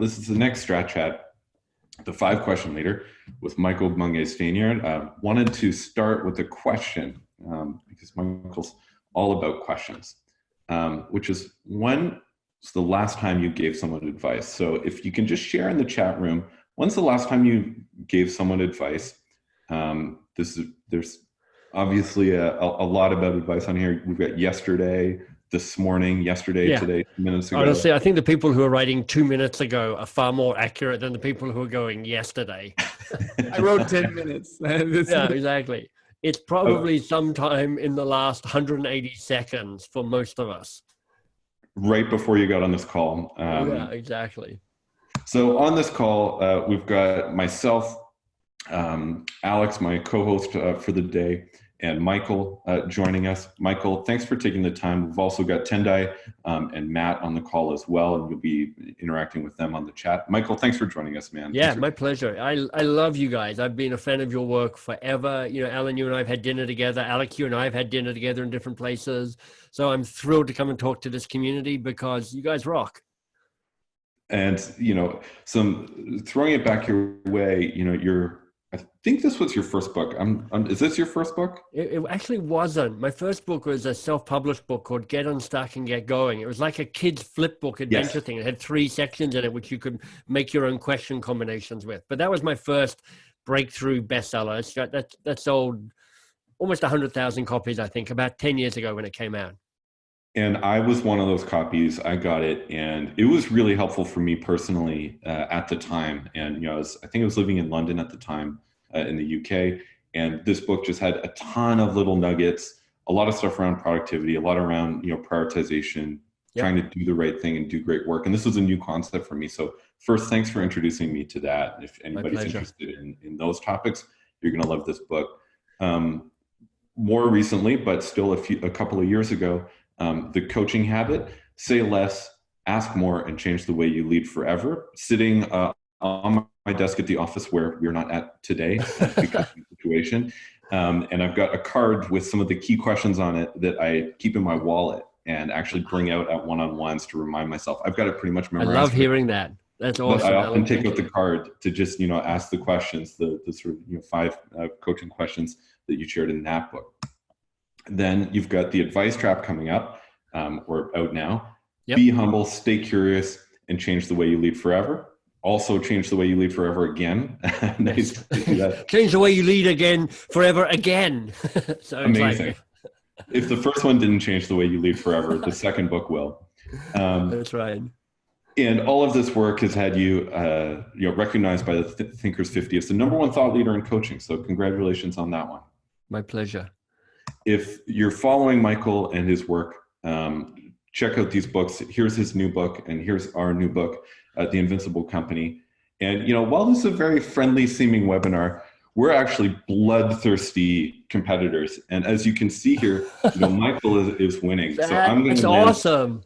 This is the next StratChat, the 5-question leader with Michael Bungay Stanier. Wanted to start with a question because Michael's all about questions, which is, when was the last time you gave someone advice? So if you can just share in the chat room, when's the last time you gave someone advice? There's obviously a lot about advice on here. We've got yesterday, this morning, yesterday, today, 2 minutes ago. Honestly, I think the people who are writing 2 minutes ago are far more accurate than the people who are going yesterday. I wrote 10 minutes. Yeah, exactly. It's probably sometime in the last 180 seconds for most of us. Right before you got on this call. Yeah, exactly. So on this call, we've got myself, Alex, my co-host for the day, and Michael joining us. Michael, thanks for taking the time. We've also got Tendai and Matt on the call as well, and you'll be interacting with them on the chat. Michael, thanks for joining us, man. Yeah, my pleasure. I love you guys. I've been a fan of your work forever. You know, Alan, you and I have had dinner together. Alex, you and I have had dinner together in different places. So I'm thrilled to come and talk to this community because you guys rock. And, you know, throwing it back your way, you know, I think this was your first book. Is this your first book? It actually wasn't. My first book was a self-published book called Get Unstuck and Get Going. It was like a kid's flip book adventure thing. It had 3 sections in it, which you could make your own question combinations with. But that was my first breakthrough bestseller. That sold almost 100,000 copies, I think, about 10 years ago when it came out. And I was one of those copies. I got it, and it was really helpful for me personally at the time. And you know, I think I was living in London at the time in the UK, and this book just had a ton of little nuggets, a lot of stuff around productivity, a lot around prioritization, trying to do the right thing and do great work. And this was a new concept for me. So first, thanks for introducing me to that. If anybody's interested in those topics, you're going to love this book. More recently, but still a couple of years ago, The Coaching Habit, Say Less, Ask More, and Change the Way You Lead Forever, sitting on my desk at the office where we're not at today because of the situation. And I've got a card with some of the key questions on it that I keep in my wallet and actually bring out at one-on-ones to remind myself. I've got it pretty much memorized. I love hearing that. That's awesome. But I often take out the card to just, ask the questions, the sort of 5 coaching questions that you shared in that book. Then you've got The Advice Trap coming up, or out now. Yep. Be humble, stay curious, and change the way you lead forever. Also change the way you lead forever again. Nice. Change the way you lead again, forever again. So amazing. If the first one didn't change the way you lead forever, the second book will. That's right. And all of this work has had you, recognized by the Thinkers 50 as the #1 thought leader in coaching. So congratulations on that one. My pleasure. If you're following Michael and his work, check out these books. Here's his new book, and here's our new book, The Invincible Company. And while this is a very friendly seeming webinar, we're actually bloodthirsty competitors. And as you can see here, Michael is winning. That's awesome.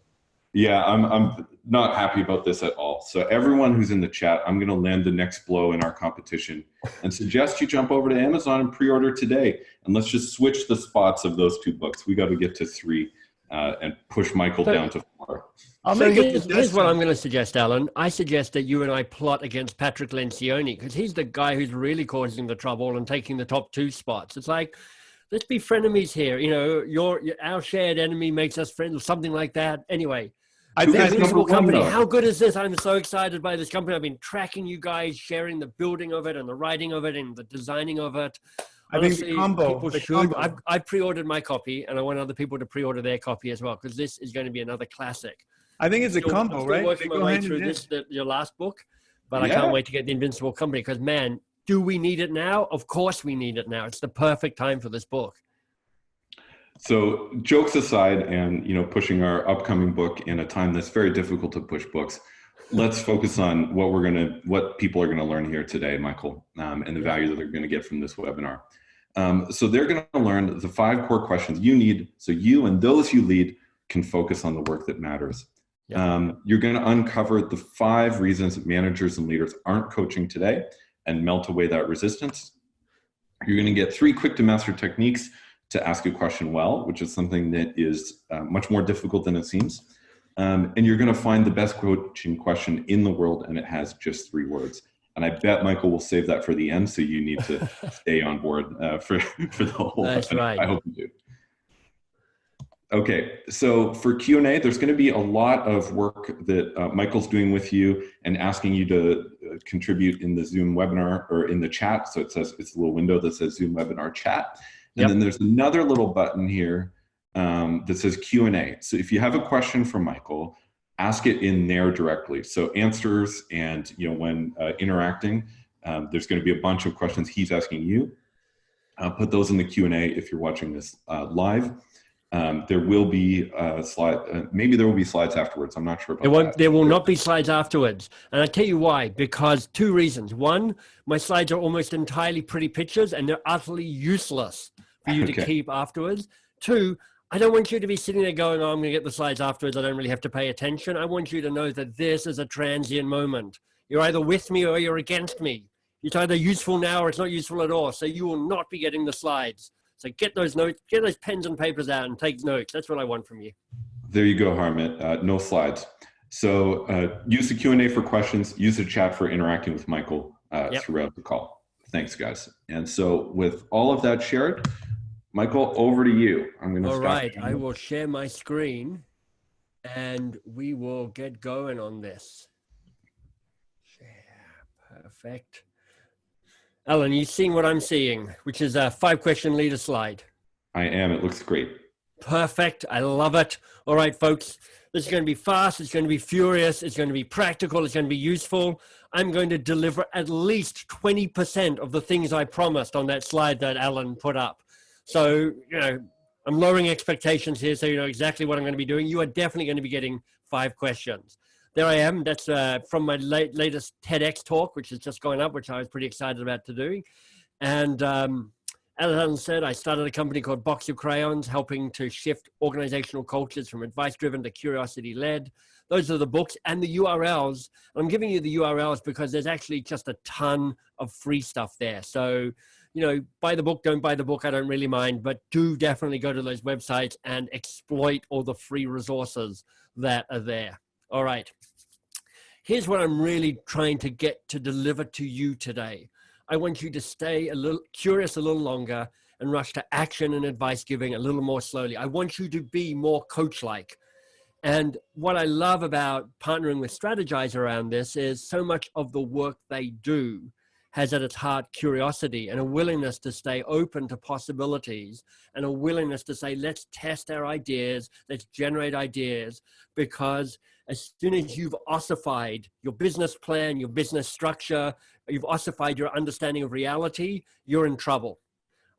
Yeah, I'm not happy about this at all. So everyone who's in the chat, I'm going to land the next blow in our competition and suggest you jump over to Amazon and pre-order today. And let's just switch the spots of those 2 books. We got to get to 3 and push Michael down to 4. Here's what I'm going to suggest, Alan. I suggest that you and I plot against Patrick Lencioni, because he's the guy who's really causing the trouble and taking the top 2 spots. It's like, let's be frenemies here. Our shared enemy makes us friends, something like that. Anyway. Invincible Company. How good is this? I'm so excited by this company. I've been tracking you guys, sharing the building of it and the writing of it and the designing of it. Honestly, I pre-ordered my copy, and I want other people to pre-order their copy as well, because this is going to be another classic. I think it's a combo, right? I'm working my way through your last book, but I can't wait to get The Invincible Company, because, man, do we need it now? Of course we need it now. It's the perfect time for this book. So jokes aside, and pushing our upcoming book in a time that's very difficult to push books, let's focus on what people are gonna learn here today, Michael, and the value that they're gonna get from this webinar. So they're gonna learn the 5 core questions you need so you and those you lead can focus on the work that matters. You're gonna uncover the 5 reasons that managers and leaders aren't coaching today and melt away that resistance. You're gonna get 3 quick to master techniques to ask a question well, which is something that is much more difficult than it seems. And you're going to find the best coaching question in the world, and it has just 3 words. And I bet Michael will save that for the end, so you need to stay on board for the whole. That's right. I hope you do. Okay, so for Q&A, there's going to be a lot of work that Michael's doing with you and asking you to contribute in the Zoom webinar or in the chat. So it's a little window that says Zoom webinar chat. And then there's another little button here that says Q&A. So if you have a question for Michael, ask it in there directly. So answers and when interacting, there's going to be a bunch of questions he's asking you. Put those in the Q&A if you're watching this live. There will be maybe there will be slides afterwards. I'm not sure about that. There will not be slides afterwards. And I'll tell you why, because 2 reasons. One, my slides are almost entirely pretty pictures and they're utterly useless for you to keep afterwards. 2, I don't want you to be sitting there going, oh, I'm going to get the slides afterwards. I don't really have to pay attention. I want you to know that this is a transient moment. You're either with me or you're against me. It's either useful now or it's not useful at all. So you will not be getting the slides. So get those notes, get those pens and papers out and take notes. That's what I want from you. There you go, Harmit. No slides. So use the Q&A for questions, use the chat for interacting with Michael throughout the call. Thanks, guys. And so with all of that shared, Michael, over to you. I'm going to stop. All right, I will share my screen and we will get going on this. Share, perfect. Alan, you seeing what I'm seeing, which is a 5-question leader slide? I am. It looks great. Perfect. I love it. All right, folks, this is going to be fast. It's going to be furious. It's going to be practical. It's going to be useful. I'm going to deliver at least 20% of the things I promised on that slide that Alan put up. So, I'm lowering expectations here so you know exactly what I'm going to be doing. You are definitely going to be getting 5 questions. There I am. That's from my latest TEDx talk, which is just going up, which I was pretty excited about to do. And as Alan said, I started a company called Box Your Crayons, helping to shift organizational cultures from advice-driven to curiosity-led. Those are the books and the URLs. I'm giving you the URLs because there's actually just a ton of free stuff there. So, buy the book, don't buy the book, I don't really mind, but do definitely go to those websites and exploit all the free resources that are there. All right, here's what I'm really trying to get to deliver to you today. I want you to stay a little curious a little longer and rush to action and advice giving a little more slowly. I want you to be more coach-like. And what I love about partnering with Strategize around this is so much of the work they do has at its heart curiosity and a willingness to stay open to possibilities and a willingness to say, let's test our ideas, let's generate ideas, because as soon as you've ossified your business plan, your business structure, you've ossified your understanding of reality, you're in trouble.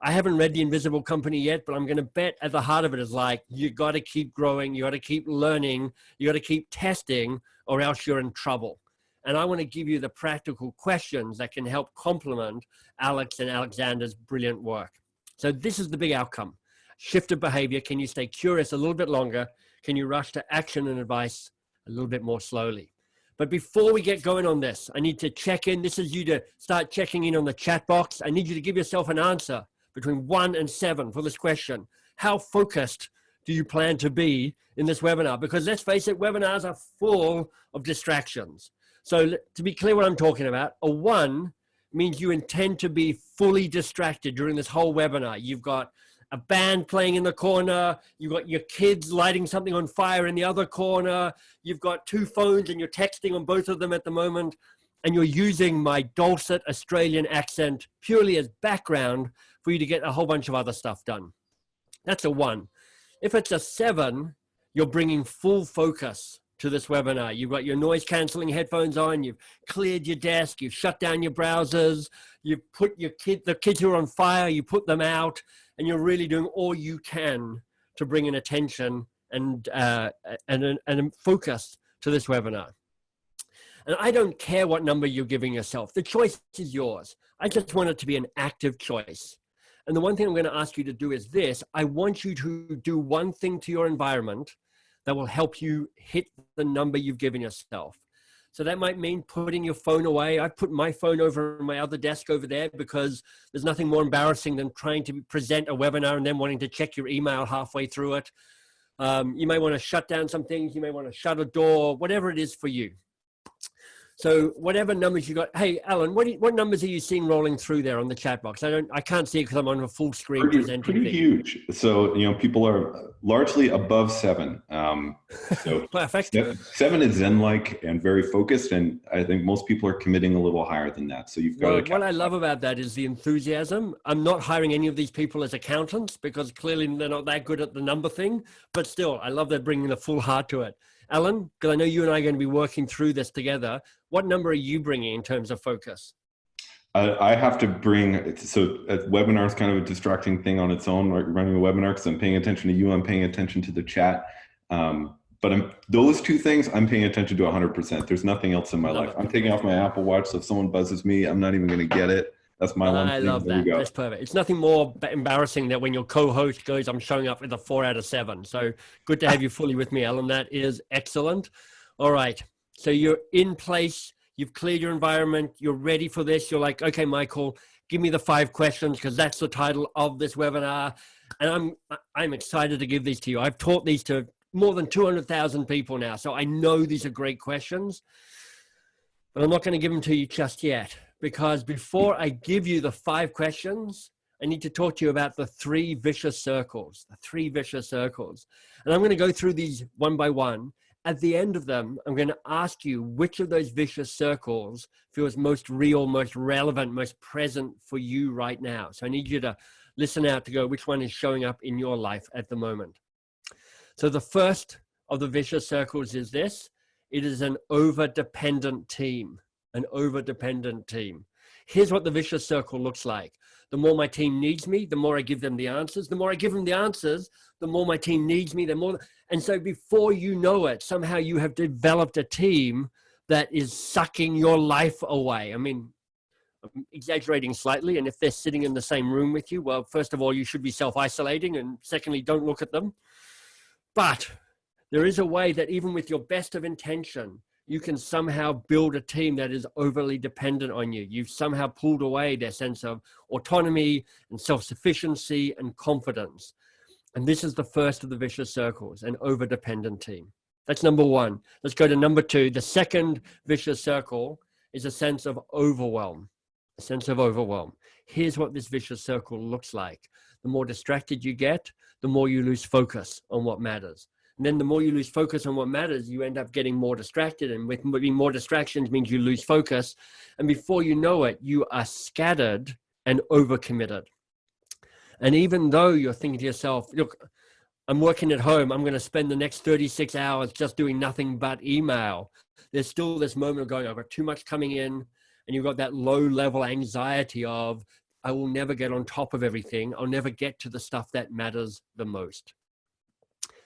I haven't read The Invisible Company yet, but I'm going to bet at the heart of it is like, you got to keep growing, you got to keep learning, you got to keep testing, or else you're in trouble. And I want to give you the practical questions that can help complement Alex and Alexander's brilliant work. So this is the big outcome. Shift of behavior. Can you stay curious a little bit longer? Can you rush to action and advice a little bit more slowly? But before we get going on this, I need to check in. This is you to start checking in on the chat box. I need you to give yourself an answer between 1 and 7 for this question. How focused do you plan to be in this webinar? Because let's face it, webinars are full of distractions. So to be clear what I'm talking about, a 1 means you intend to be fully distracted during this whole webinar. You've got a band playing in the corner, you've got your kids lighting something on fire in the other corner, you've got 2 phones and you're texting on both of them at the moment, and you're using my dulcet Australian accent purely as background for you to get a whole bunch of other stuff done. That's a 1. If it's a 7, you're bringing full focus to this webinar. You've got your noise canceling headphones on, you've cleared your desk, you've shut down your browsers, you've put the kids who are on fire, you put them out, and you're really doing all you can to bring in attention and focus to this webinar. And I don't care what number you're giving yourself. The choice is yours. I just want it to be an active choice. And the one thing I'm going to ask you to do is this. I want you to do one thing to your environment that will help you hit the number you've given yourself. So that might mean putting your phone away. I put my phone over on my other desk over there because there's nothing more embarrassing than trying to present a webinar and then wanting to check your email halfway through it. You may want to shut down some things. You may want to shut a door, whatever it is for you. So whatever numbers you got. Hey, Alan, what numbers are you seeing rolling through there on the chat box? I can't see it because I'm on a full screen presenting. Pretty huge. So, people are largely above 7. So Perfect. 7 is Zen-like and very focused. And I think most people are committing a little higher than that. So you've got what I love about that is the enthusiasm. I'm not hiring any of these people as accountants because clearly they're not that good at the number thing, but still, I love that bringing the full heart to it. Alan, because I know you and I are going to be working through this together. What number are you bringing in terms of focus? I have to bring, so a webinar is kind of a distracting thing on its own, right? Running a webinar because I'm paying attention to you, I'm paying attention to the chat. But those two things, I'm paying attention to 100%. There's nothing else in my life. I'm taking off my Apple Watch, so if someone buzzes me, I'm not even going to get it. That's my one thing. I love that. That's perfect. It's nothing more embarrassing than when your co-host goes, I'm showing up with a 4 out of 7. So good to have you fully with me, Alan. That is excellent. All right. So you're in place. You've cleared your environment. You're ready for this. You're like, okay, Michael, give me the 5 questions because that's the title of this webinar. And I'm excited to give these to you. I've taught these to more than 200,000 people now. So I know these are great questions, but I'm not going to give them to you just yet. Because before I give you the 5 questions, I need to talk to you about the 3 vicious circles, the 3 vicious circles. And I'm going to go through these one by one. At the end of them, I'm going to ask you which of those vicious circles feels most real, most relevant, most present for you right now. So I need you to listen out to go, which one is showing up in your life at the moment. So the first of the vicious circles is this. It is an over-dependent team. An over-dependent team. Here's what the vicious circle looks like. The more my team needs me, the more I give them the answers. The more I give them the answers, the more my team needs me, the more. And so before you know it, somehow you have developed a team that is sucking your life away. I mean, I'm exaggerating slightly. And if they're sitting in the same room with you, well, first of all, you should be self-isolating. And secondly, don't look at them. But there is a way that even with your best of intention, you can somehow build a team that is overly dependent on you. You've somehow pulled away their sense of autonomy and self-sufficiency and confidence. And this is the first of the vicious circles, an over-dependent team. That's number 1. Let's go to number 2. The second vicious circle is a sense of overwhelm. A sense of overwhelm. Here's what this vicious circle looks like. The more distracted you get, the more you lose focus on what matters. And then the more you lose focus on what matters, you end up getting more distracted. And with more distractions means you lose focus. And before you know it, you are scattered and overcommitted. And even though you're thinking to yourself, look, I'm working at home, I'm going to spend the next 36 hours just doing nothing but email. There's still this moment of going, I've got too much coming in. And you've got that low level anxiety of, I will never get on top of everything. I'll never get to the stuff that matters the most.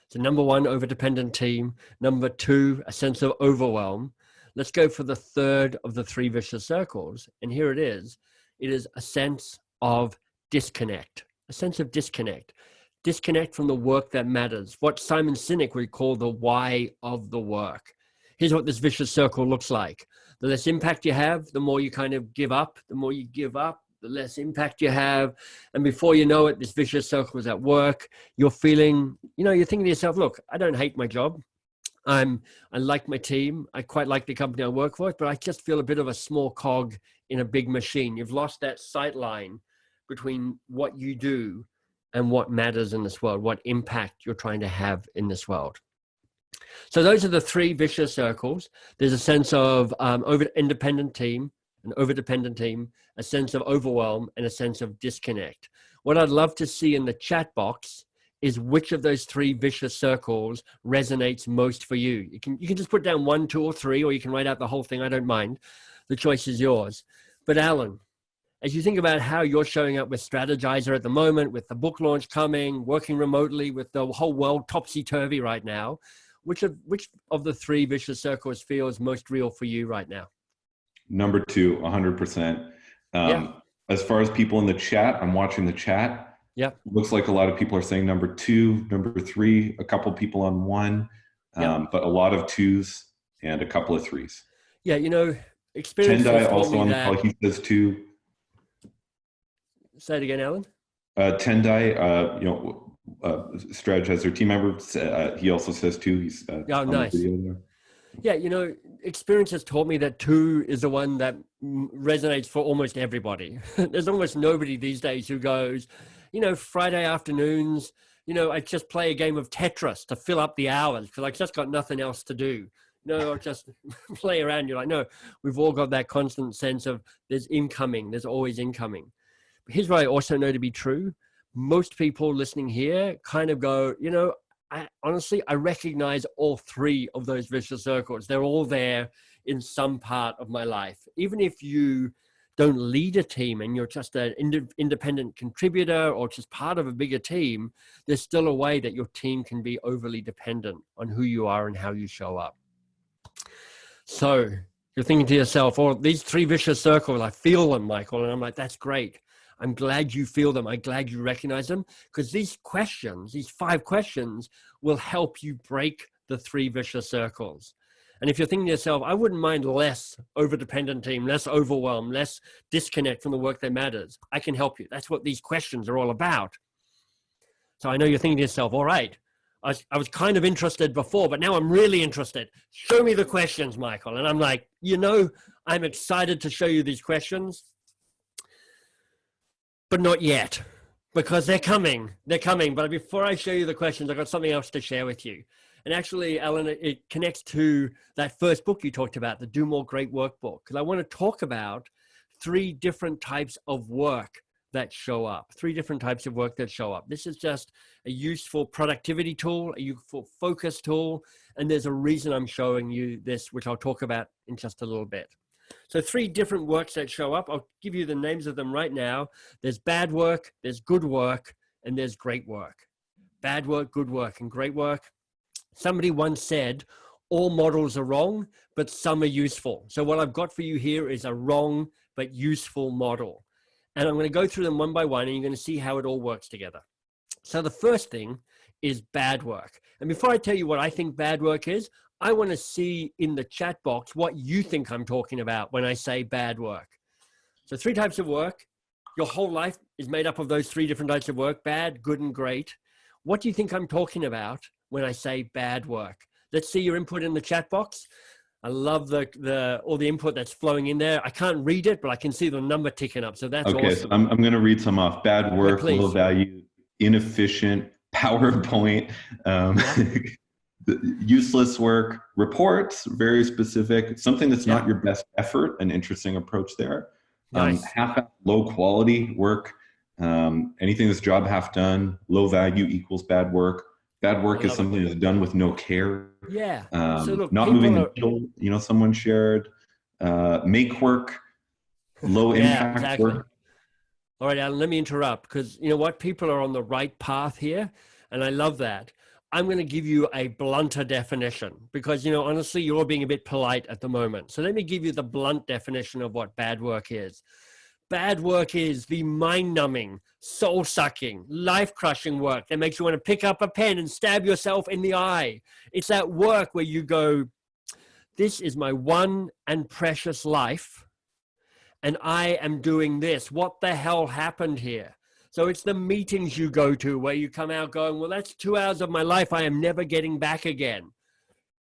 So number 1, over-dependent team. Number 2, a sense of overwhelm. Let's go for the third of the 3 vicious circles. And here it is. It is a sense of disconnect. A sense of disconnect. Disconnect from the work that matters. What Simon Sinek would call the why of the work. Here's what this vicious circle looks like. The less impact you have, the more you kind of give up. The more you give up, the less impact you have. And before you know it, this vicious circle is at work. You're feeling, you're thinking to yourself, look, I don't hate my job. I like my team. I quite like the company I work for, but I just feel a bit of a small cog in a big machine. You've lost that sight line between what you do and what matters in this world, what impact you're trying to have in this world. So those are the 3 vicious circles. There's a sense of an over-dependent team, a sense of overwhelm, and a sense of disconnect. What I'd love to see in the chat box is which of those 3 vicious circles resonates most for you. You can just put down 1, 2, or 3, or you can write out the whole thing. I don't mind. The choice is yours. But Alan, as you think about how you're showing up with Strategizer at the moment, with the book launch coming, working remotely, with the whole world topsy-turvy right now, which of the 3 vicious circles feels most real for you right now? Number 2, 100%. As far as people in the chat, I'm watching the chat. Yeah. Looks like a lot of people are saying number 2, number 3, a couple people on 1, but a lot of 2s and a couple of 3s. Yeah, experience. Tendai also on the call, he says 2. Say it again, Alan. Tendai, StratChat as their team member. He also says two. He's Oh, on nice. the video there. Yeah, you know, experience has taught me that two is the one that resonates for almost everybody. There's almost nobody these days who goes, you know, Friday afternoons, you know, I just play a game of Tetris to fill up the hours because I just got nothing else to do. No, I'll just play around. You're like, no, we've all got that constant sense of there's incoming, there's always incoming. But here's what I also know to be true. Most people listening here kind of go, you know, honestly, I recognize all three of those vicious circles. They're all there in some part of my life. Even if you don't lead a team and you're just an independent contributor or just part of a bigger team, there's still a way that your team can be overly dependent on who you are and how you show up. So you're thinking to yourself, oh, these three vicious circles, I feel them, Michael. And I'm like, that's great. I'm glad you feel them. I'm glad you recognize them, because these questions, these 5 questions, will help you break the 3 vicious circles. And if you're thinking to yourself, I wouldn't mind less overdependent team, less overwhelm, less disconnect from the work that matters, I can help you. That's what these questions are all about. So I know you're thinking to yourself, all right, I was kind of interested before, but now I'm really interested. Show me the questions, Michael. And I'm like, you know, I'm excited to show you these questions, but not yet, because they're coming. They're coming. But before I show you the questions, I've got something else to share with you. And actually, Alan, it connects to that first book you talked about, the Do More Great Work book, because I want to talk about 3 different types of work that show up, 3 different types of work that show up. This is just a useful productivity tool, a useful focus tool, and there's a reason I'm showing you this, which I'll talk about in just a little bit. So 3 different works that show up. I'll give you the names of them right now. There's bad work, there's good work, and there's great work. Bad work, good work, and great work. Somebody once said, all models are wrong, but some are useful. So what I've got for you here is a wrong but useful model. And I'm going to go through them one by one, and you're going to see how it all works together. So the first thing is bad work. And before I tell you what I think bad work is, I want to see in the chat box what you think I'm talking about when I say bad work. So 3 types of work. Your whole life is made up of those 3 different types of work: bad, good, and great. What do you think I'm talking about when I say bad work? Let's see your input in the chat box. I love all the input that's flowing in there. I can't read it, but I can see the number ticking up. So that's okay, awesome. so I'm going to read some off. Bad work, low value, inefficient, PowerPoint, useless work, reports, very specific, something that's not your best effort, an interesting approach there. Nice. Half low quality work, anything that's job half done, low value equals bad work. Bad work is something that's done with no care. Yeah. So look, not moving the needle, you know, someone shared. Make work, low impact work. All right, Alan, let me interrupt, because you know what? People are on the right path here, and I love that. I'm going to give you a blunter definition because, you know, honestly, you're being a bit polite at the moment. So let me give you the blunt definition of what bad work is. Bad work is the mind-numbing, soul-sucking, life-crushing work that makes you want to pick up a pen and stab yourself in the eye. It's that work where you go, this is my one and precious life, and I am doing this. What the hell happened here? So it's the meetings you go to where you come out going, well, that's 2 hours of my life I am never getting back again.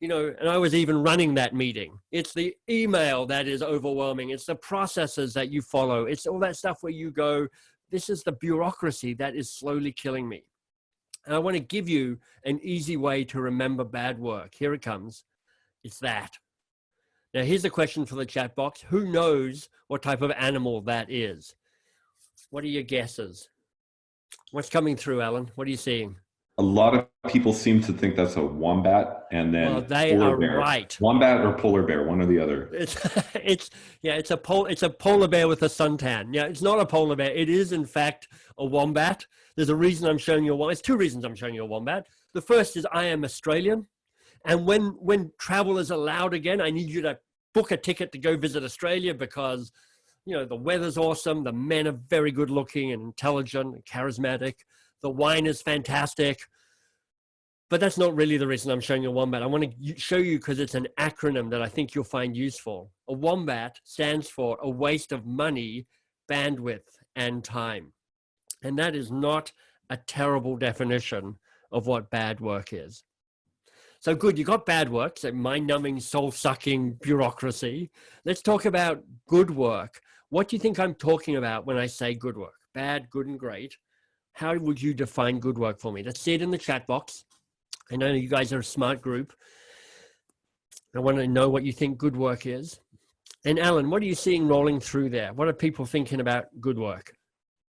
You know, and I was even running that meeting. It's the email that is overwhelming. It's the processes that you follow. It's all that stuff where you go, this is the bureaucracy that is slowly killing me. And I want to give you an easy way to remember bad work. Here it comes. It's that. Now, here's a question for the chat box. Who knows what type of animal that is? What are your guesses? What's coming through, Alan? What are you seeing? A lot of people seem to think that's a wombat, and then well, they are bear. Right. Wombat or polar bear, one or the other. It's a polar bear with a suntan. Yeah, it's not a polar bear. It is in fact a wombat. There's a reason I'm showing you a wombat. There's 2 reasons I'm showing you a wombat. The first is I am Australian, and when travel is allowed again, I need you to book a ticket to go visit Australia because, you know, the weather's awesome. The men are very good looking and intelligent and charismatic. The wine is fantastic, but that's not really the reason I'm showing you a wombat. I want to show you because it's an acronym that I think you'll find useful. A wombat stands for a waste of money, bandwidth, and time. And that is not a terrible definition of what bad work is. So good, you got bad work, so mind-numbing, soul-sucking bureaucracy. Let's talk about good work. What do you think I'm talking about when I say good work? Bad, good, and great. How would you define good work for me? Let's see it in the chat box. I know you guys are a smart group. I want to know what you think good work is. And Alan, what are you seeing rolling through there? What are people thinking about good work?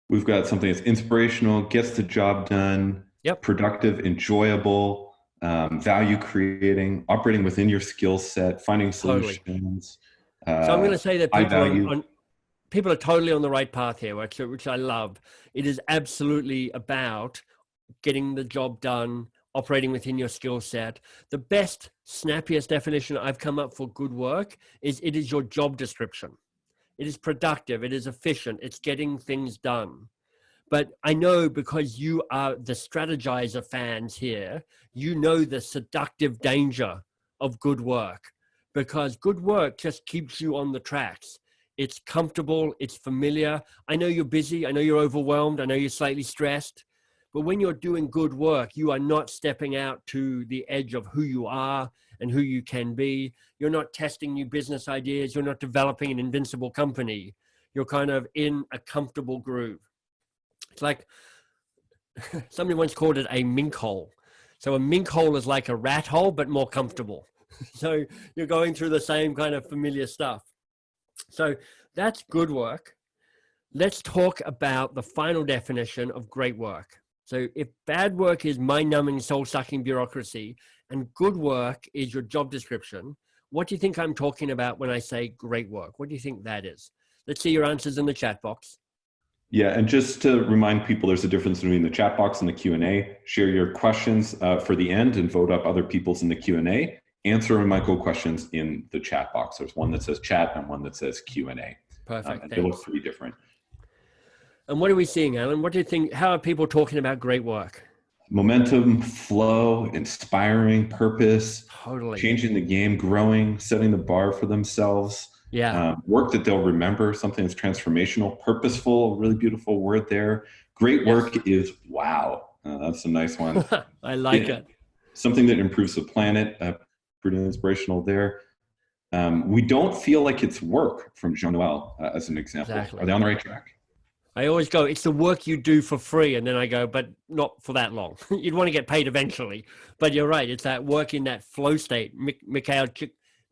We've got something that's inspirational, gets the job done, productive, enjoyable, value creating, operating within your skill set, finding solutions. So I'm going to say that people are totally on the right path here, which I love. It is absolutely about getting the job done, operating within your skill set. The best, snappiest definition I've come up for good work is it is your job description. It is productive. It is efficient. It's getting things done. But I know because you are the strategizer fans here, you know the seductive danger of good work, because good work just keeps you on the tracks. It's comfortable. It's familiar. I know you're busy. I know you're overwhelmed. I know you're slightly stressed. But when you're doing good work, you are not stepping out to the edge of who you are and who you can be. You're not testing new business ideas. You're not developing an invincible company. You're kind of in a comfortable groove. It's like somebody once called it a mink hole. So a mink hole is like a rat hole, but more comfortable. So you're going through the same kind of familiar stuff. So that's good work. Let's talk about the final definition of great work. So if bad work is mind-numbing, soul-sucking bureaucracy, and good work is your job description, what do you think I'm talking about when I say great work? What do you think that is? Let's see your answers in the chat box. Yeah, and just to remind people, there's a difference between the chat box and the Q&A. Share your questions for the end and vote up other people's in the Q&A. Answer Michael questions in the chat box. There's one that says chat and one that says Q&A. Perfect. They look pretty different. And what are we seeing, Alan? What do you think? How are people talking about great work? Momentum, flow, inspiring, purpose, totally changing the game, growing, setting the bar for themselves. Yeah. Work that they'll remember, something that's transformational, purposeful, really beautiful word there. Great work is wow. That's a nice one. I like it. Something that improves the planet, pretty inspirational there. We don't feel like it's work from Jean-Noel as an example. Exactly. Are they on the right track? I always go, it's the work you do for free. And then I go, but not for that long. You'd want to get paid eventually. But you're right. It's that work in that flow state. Mikhail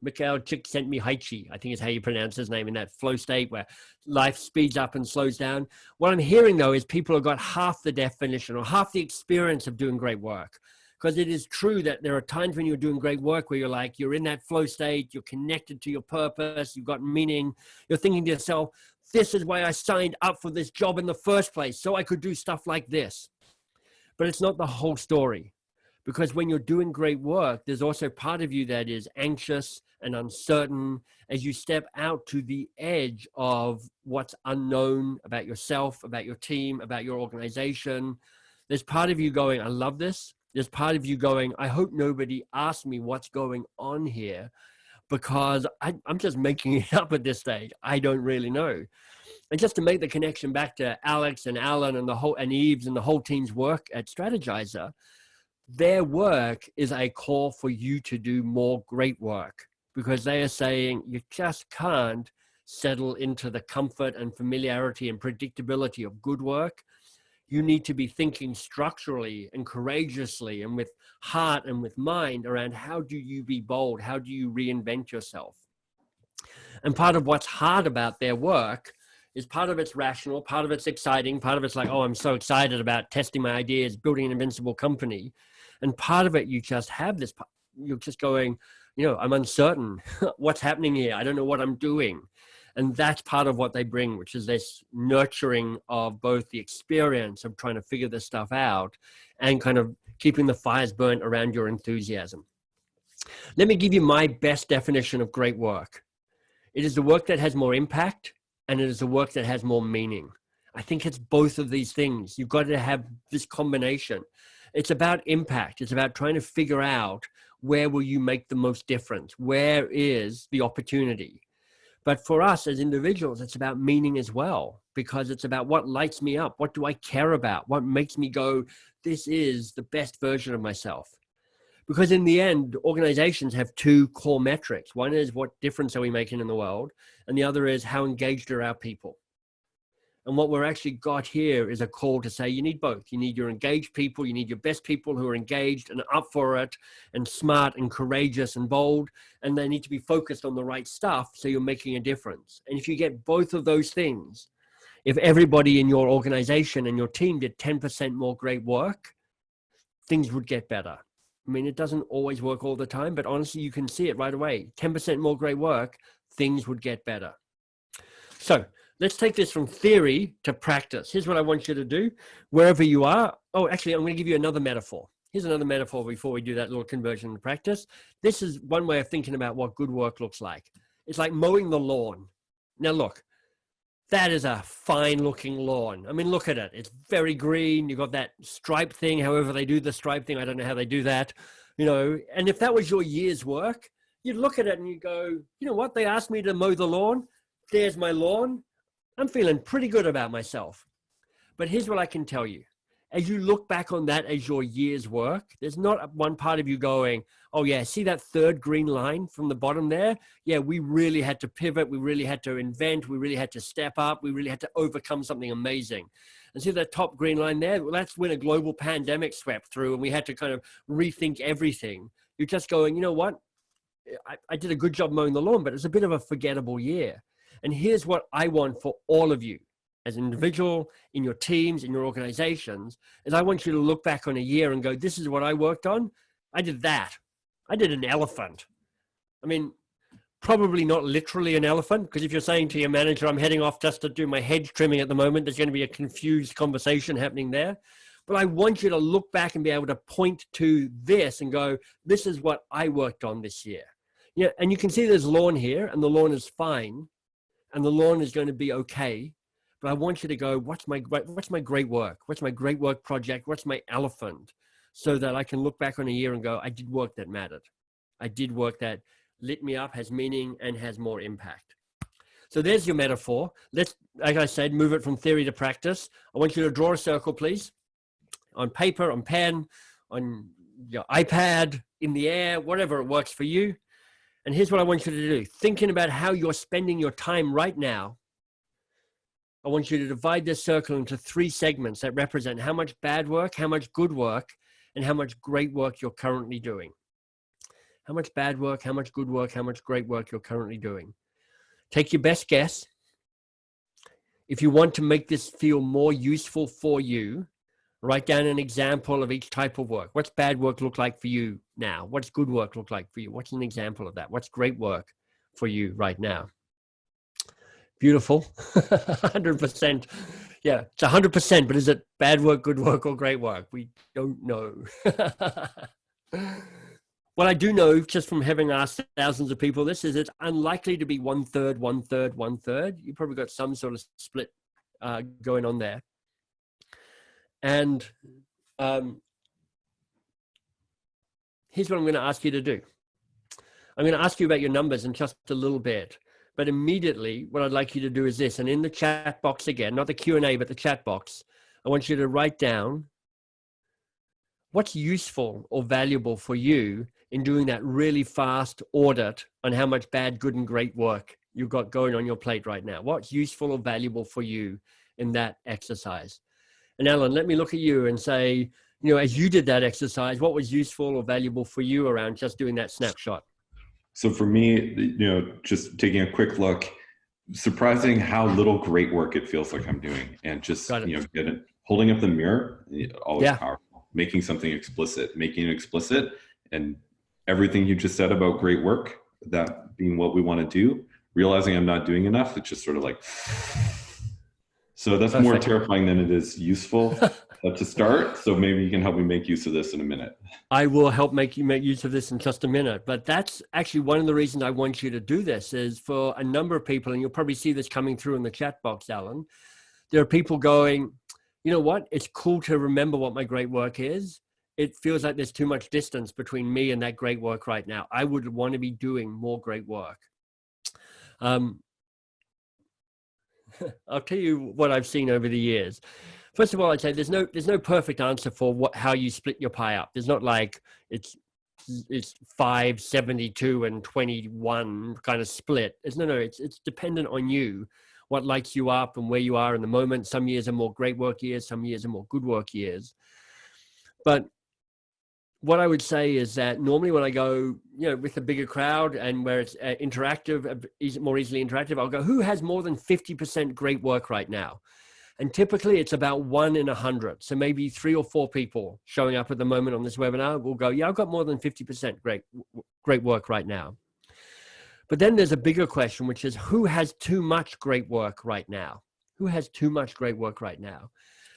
Csikszentmihalyi, I think is how you pronounce his name, in that flow state where life speeds up and slows down. What I'm hearing, though, is people have got half the definition or half the experience of doing great work. Because it is true that there are times when you're doing great work where you're like, you're in that flow state, you're connected to your purpose, you've got meaning, you're thinking to yourself, this is why I signed up for this job in the first place, so I could do stuff like this. But it's not the whole story. Because when you're doing great work, there's also part of you that is anxious and uncertain as you step out to the edge of what's unknown about yourself, about your team, about your organization. There's part of you going, I love this. There's part of you going, I hope nobody asks me what's going on here, because I'm just making it up at this stage. I don't really know. And just to make the connection back to Alex and Alan and Eves and the whole team's work at StratChat, their work is a call for you to do more great work, because they are saying you just can't settle into the comfort and familiarity and predictability of good work. You need to be thinking structurally and courageously and with heart and with mind around how do you be bold? How do you reinvent yourself? And part of what's hard about their work is part of it's rational, part of it's exciting, part of it's like, oh, I'm so excited about testing my ideas, building an invincible company. And part of it, you just have this, you're just going, I'm uncertain. What's happening here? I don't know what I'm doing. And that's part of what they bring, which is this nurturing of both the experience of trying to figure this stuff out and kind of keeping the fires burnt around your enthusiasm. Let me give you my best definition of great work. It is the work that has more impact, and it is the work that has more meaning. I think it's both of these things. You've got to have this combination. It's about impact. It's about trying to figure out where will you make the most difference? Where is the opportunity? But for us as individuals, it's about meaning as well. because it's about what lights me up. What do I care about? What makes me go, this is the best version of myself? Because in the end, organizations have two core metrics. One is what difference are we making in the world? And the other is how engaged are our people? And what we're actually got here is a call to say you need both. You need your engaged people. You need your best people who are engaged and up for it and smart and courageous and bold. And they need to be focused on the right stuff so you're making a difference. And if you get both of those things, if everybody in your organization and your team did 10% more great work, things would get better. I mean, it doesn't always work all the time, but honestly, you can see it right away. 10% more great work, things would get better. So let's take this from theory to practice. Here's what I want you to do wherever you are. Oh, actually, I'm going to give you another metaphor. Here's another metaphor before we do that little conversion to practice. This is one way of thinking about what good work looks like. It's like mowing the lawn. Now, look, that is a fine looking lawn. I mean, look at it. It's very green. You've got that stripe thing, however they do the stripe thing. I don't know how they do that, you know, and if that was your year's work, you'd look at it and you go, you know what? They asked me to mow the lawn. There's my lawn. I'm feeling pretty good about myself. But here's what I can tell you. As you look back on that as your year's work, there's not one part of you going, oh yeah, see that third green line from the bottom there? Yeah, we really had to pivot. We really had to invent. We really had to step up. We really had to overcome something amazing. And see that top green line there? Well, that's when a global pandemic swept through and we had to kind of rethink everything. You're just going, you know what? I did a good job mowing the lawn, but it's a bit of a forgettable year. And here's what I want for all of you as an individual, in your teams, in your organizations, is I want you to look back on a year and go, this is what I worked on. I did that. I did an elephant. I mean, probably not literally an elephant, because if you're saying to your manager, I'm heading off just to do my hedge trimming at the moment, there's going to be a confused conversation happening there. But I want you to look back and be able to point to this and go, this is what I worked on this year. Yeah, and you can see there's lawn here, and the lawn is fine, and the lawn is going to be okay. But I want you to go, what's my great work? What's my great work project? What's my elephant? So that I can look back on a year and go, I did work that mattered. I did work that lit me up, has meaning, and has more impact. So there's your metaphor. Let's, like I said, move it from theory to practice. I want you to draw a circle, please, on paper, on pen, on your iPad, in the air, whatever works for you. And here's what I want you to do. Thinking about how you're spending your time right now, I want you to divide this circle into 3 segments that represent how much bad work, how much good work, and how much great work you're currently doing. How much bad work, how much good work, how much great work you're currently doing. Take your best guess. If you want to make this feel more useful for you, write down an example of each type of work. What's bad work look like for you now? What's good work look like for you? What's an example of that? What's great work for you right now? Beautiful. 100%. Yeah, it's 100%, but is it bad work, good work, or great work? We don't know. What I do know, just from having asked thousands of people this, is it's unlikely to be 1/3, 1/3, 1/3. You probably got some sort of split going on there. And here's what I'm going to ask you to do. I'm going to ask you about your numbers in just a little bit. But immediately, what I'd like you to do is this. And in the chat box again, not the Q&A, but the chat box, I want you to write down what's useful or valuable for you in doing that really fast audit on how much bad, good, and great work you've got going on your plate right now. What's useful or valuable for you in that exercise? And Alan, let me look at you and say, you know, as you did that exercise, what was useful or valuable for you around just doing that snapshot? So for me, you know, just taking a quick look, surprising how little great work it feels like I'm doing. And just, you know, holding up the mirror, always powerful. Making something explicit, making it explicit, and everything you just said about great work, that being what we want to do, realizing I'm not doing enough, it's just sort of like, so that's more terrifying than it is useful to start. So maybe you can help me make use of this in a minute. I will help make use of this in just a minute. But that's actually one of the reasons I want you to do this is for a number of people, and you'll probably see this coming through in the chat box, Alan. There are people going, you know what? It's cool to remember what my great work is. It feels like there's too much distance between me and that great work right now. I would want to be doing more great work. I'll tell you what I've seen over the years. First of all, I'd say there's no perfect answer for how you split your pie up. There's not like it's 5, 72 and 21 kind of split. It's dependent on you, what lights you up and where you are in the moment. Some years are more great work years, some years are more good work years. But what I would say is that normally when I go, with a bigger crowd and where it's interactive, more easily interactive, I'll go, who has more than 50% great work right now? And typically it's about 1 in 100. So maybe 3 or 4 people showing up at the moment on this webinar will go, yeah, I've got more than 50% great work right now. But then there's a bigger question, which is who has too much great work right now? Who has too much great work right now?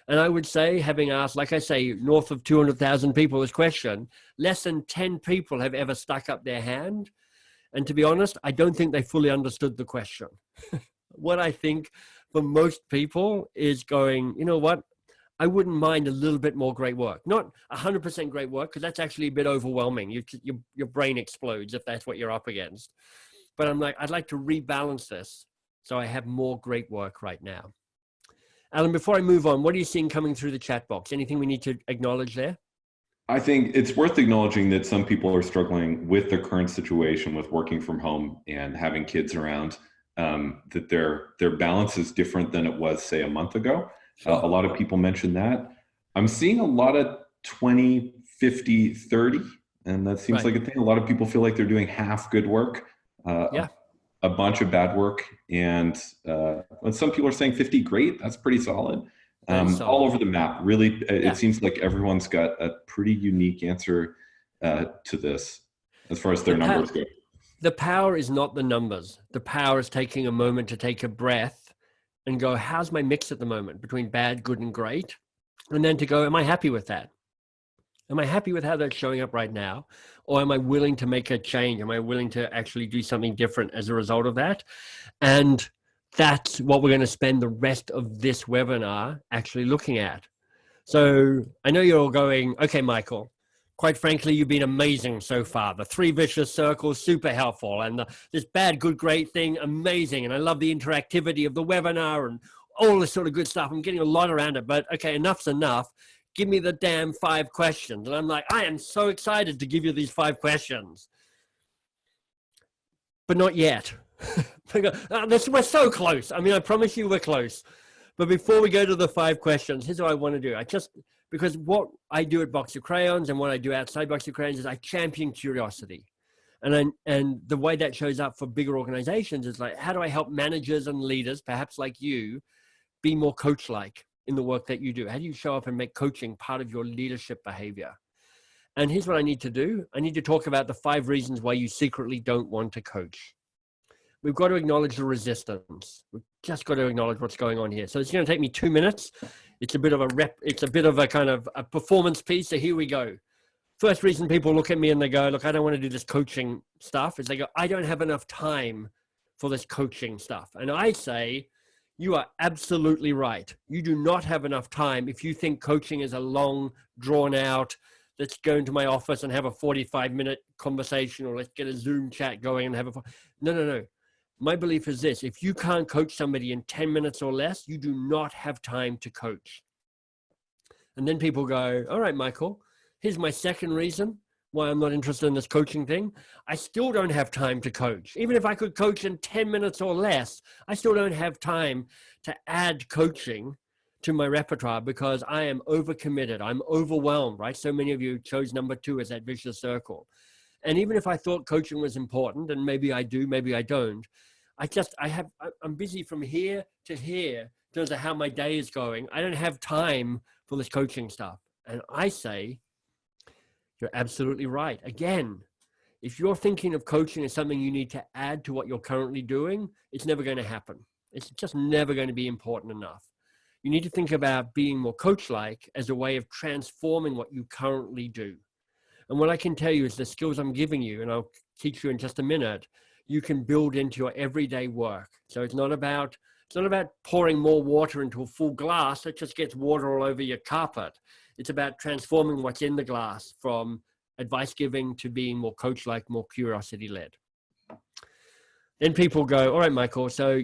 And I would say, having asked, like I say, north of 200,000 people this question, less than 10 people have ever stuck up their hand. And to be honest, I don't think they fully understood the question. What I think for most people is going, you know what? I wouldn't mind a little bit more great work. Not 100% great work, because that's actually a bit overwhelming. Your brain explodes if that's what you're up against. But I'm like, I'd like to rebalance this so I have more great work right now. Alan, before I move on, what are you seeing coming through the chat box? Anything we need to acknowledge there? I think it's worth acknowledging that some people are struggling with their current situation with working from home and having kids around, that their balance is different than it was, say, a month ago. Sure. A lot of people mention that. I'm seeing a lot of 20, 50, 30, and that seems like a thing. A lot of people feel like they're doing half good work. A bunch of bad work, and some people are saying 50 great. That's pretty solid. All over the map. Really, it seems like everyone's got a pretty unique answer to this as far as their numbers go. The power is not the numbers. The power is taking a moment to take a breath and go, how's my mix at the moment between bad, good, and great? And then to go, am I happy with that? Am I happy with how that's showing up right now? Or am I willing to make a change? Am I willing to actually do something different as a result of that? And that's what we're going to spend the rest of this webinar actually looking at. So I know you're all going, okay, Michael, quite frankly, you've been amazing so far. The 3 vicious circles, super helpful. And this bad, good, great thing, amazing. And I love the interactivity of the webinar and all this sort of good stuff. I'm getting a lot around it, but okay, enough's enough. Give me the damn 5 questions. And I'm like, I am so excited to give you these 5 questions. But not yet. We're so close. I mean, I promise you we're close. But before we go to the 5 questions, here's what I want to do. Because what I do at Box of Crayons and what I do outside Box of Crayons is I champion curiosity. And the way that shows up for bigger organizations is like, how do I help managers and leaders, perhaps like you, be more coach-like in the work that you do? How do you show up and make coaching part of your leadership behavior? And here's what I need to do. I need to talk about the 5 reasons why you secretly don't want to coach. We've got to acknowledge the resistance. We've just got to acknowledge what's going on here. So it's going to take me 2 minutes. It's a bit of a kind of a performance piece. So here we go. First reason people look at me and they go, look, I don't want to do this coaching stuff, is they go, I don't have enough time for this coaching stuff. And I say, you are absolutely right. You do not have enough time if you think coaching is a long, drawn out, let's go into my office and have a 45-minute conversation, or let's get a Zoom chat going and have no. My belief is this: if you can't coach somebody in 10 minutes or less, you do not have time to coach. And then people go, all right, Michael, here's my second reason why I'm not interested in this coaching thing. I still don't have time to coach. Even if I could coach in 10 minutes or less, I still don't have time to add coaching to my repertoire because I am overcommitted. I'm overwhelmed, right? So many of you chose number 2 as that vicious circle. And even if I thought coaching was important, and maybe I do, maybe I don't, I'm busy from here to here in terms of how my day is going. I don't have time for this coaching stuff. And I say, you're absolutely right. Again, if you're thinking of coaching as something you need to add to what you're currently doing, it's never going to happen. It's just never going to be important enough. You need to think about being more coach-like as a way of transforming what you currently do. And what I can tell you is the skills I'm giving you, and I'll teach you in just a minute, you can build into your everyday work. So it's not about pouring more water into a full glass that just gets water all over your carpet. It's about transforming what's in the glass from advice giving to being more coach-like, more curiosity-led. Then people go, all right, Michael, so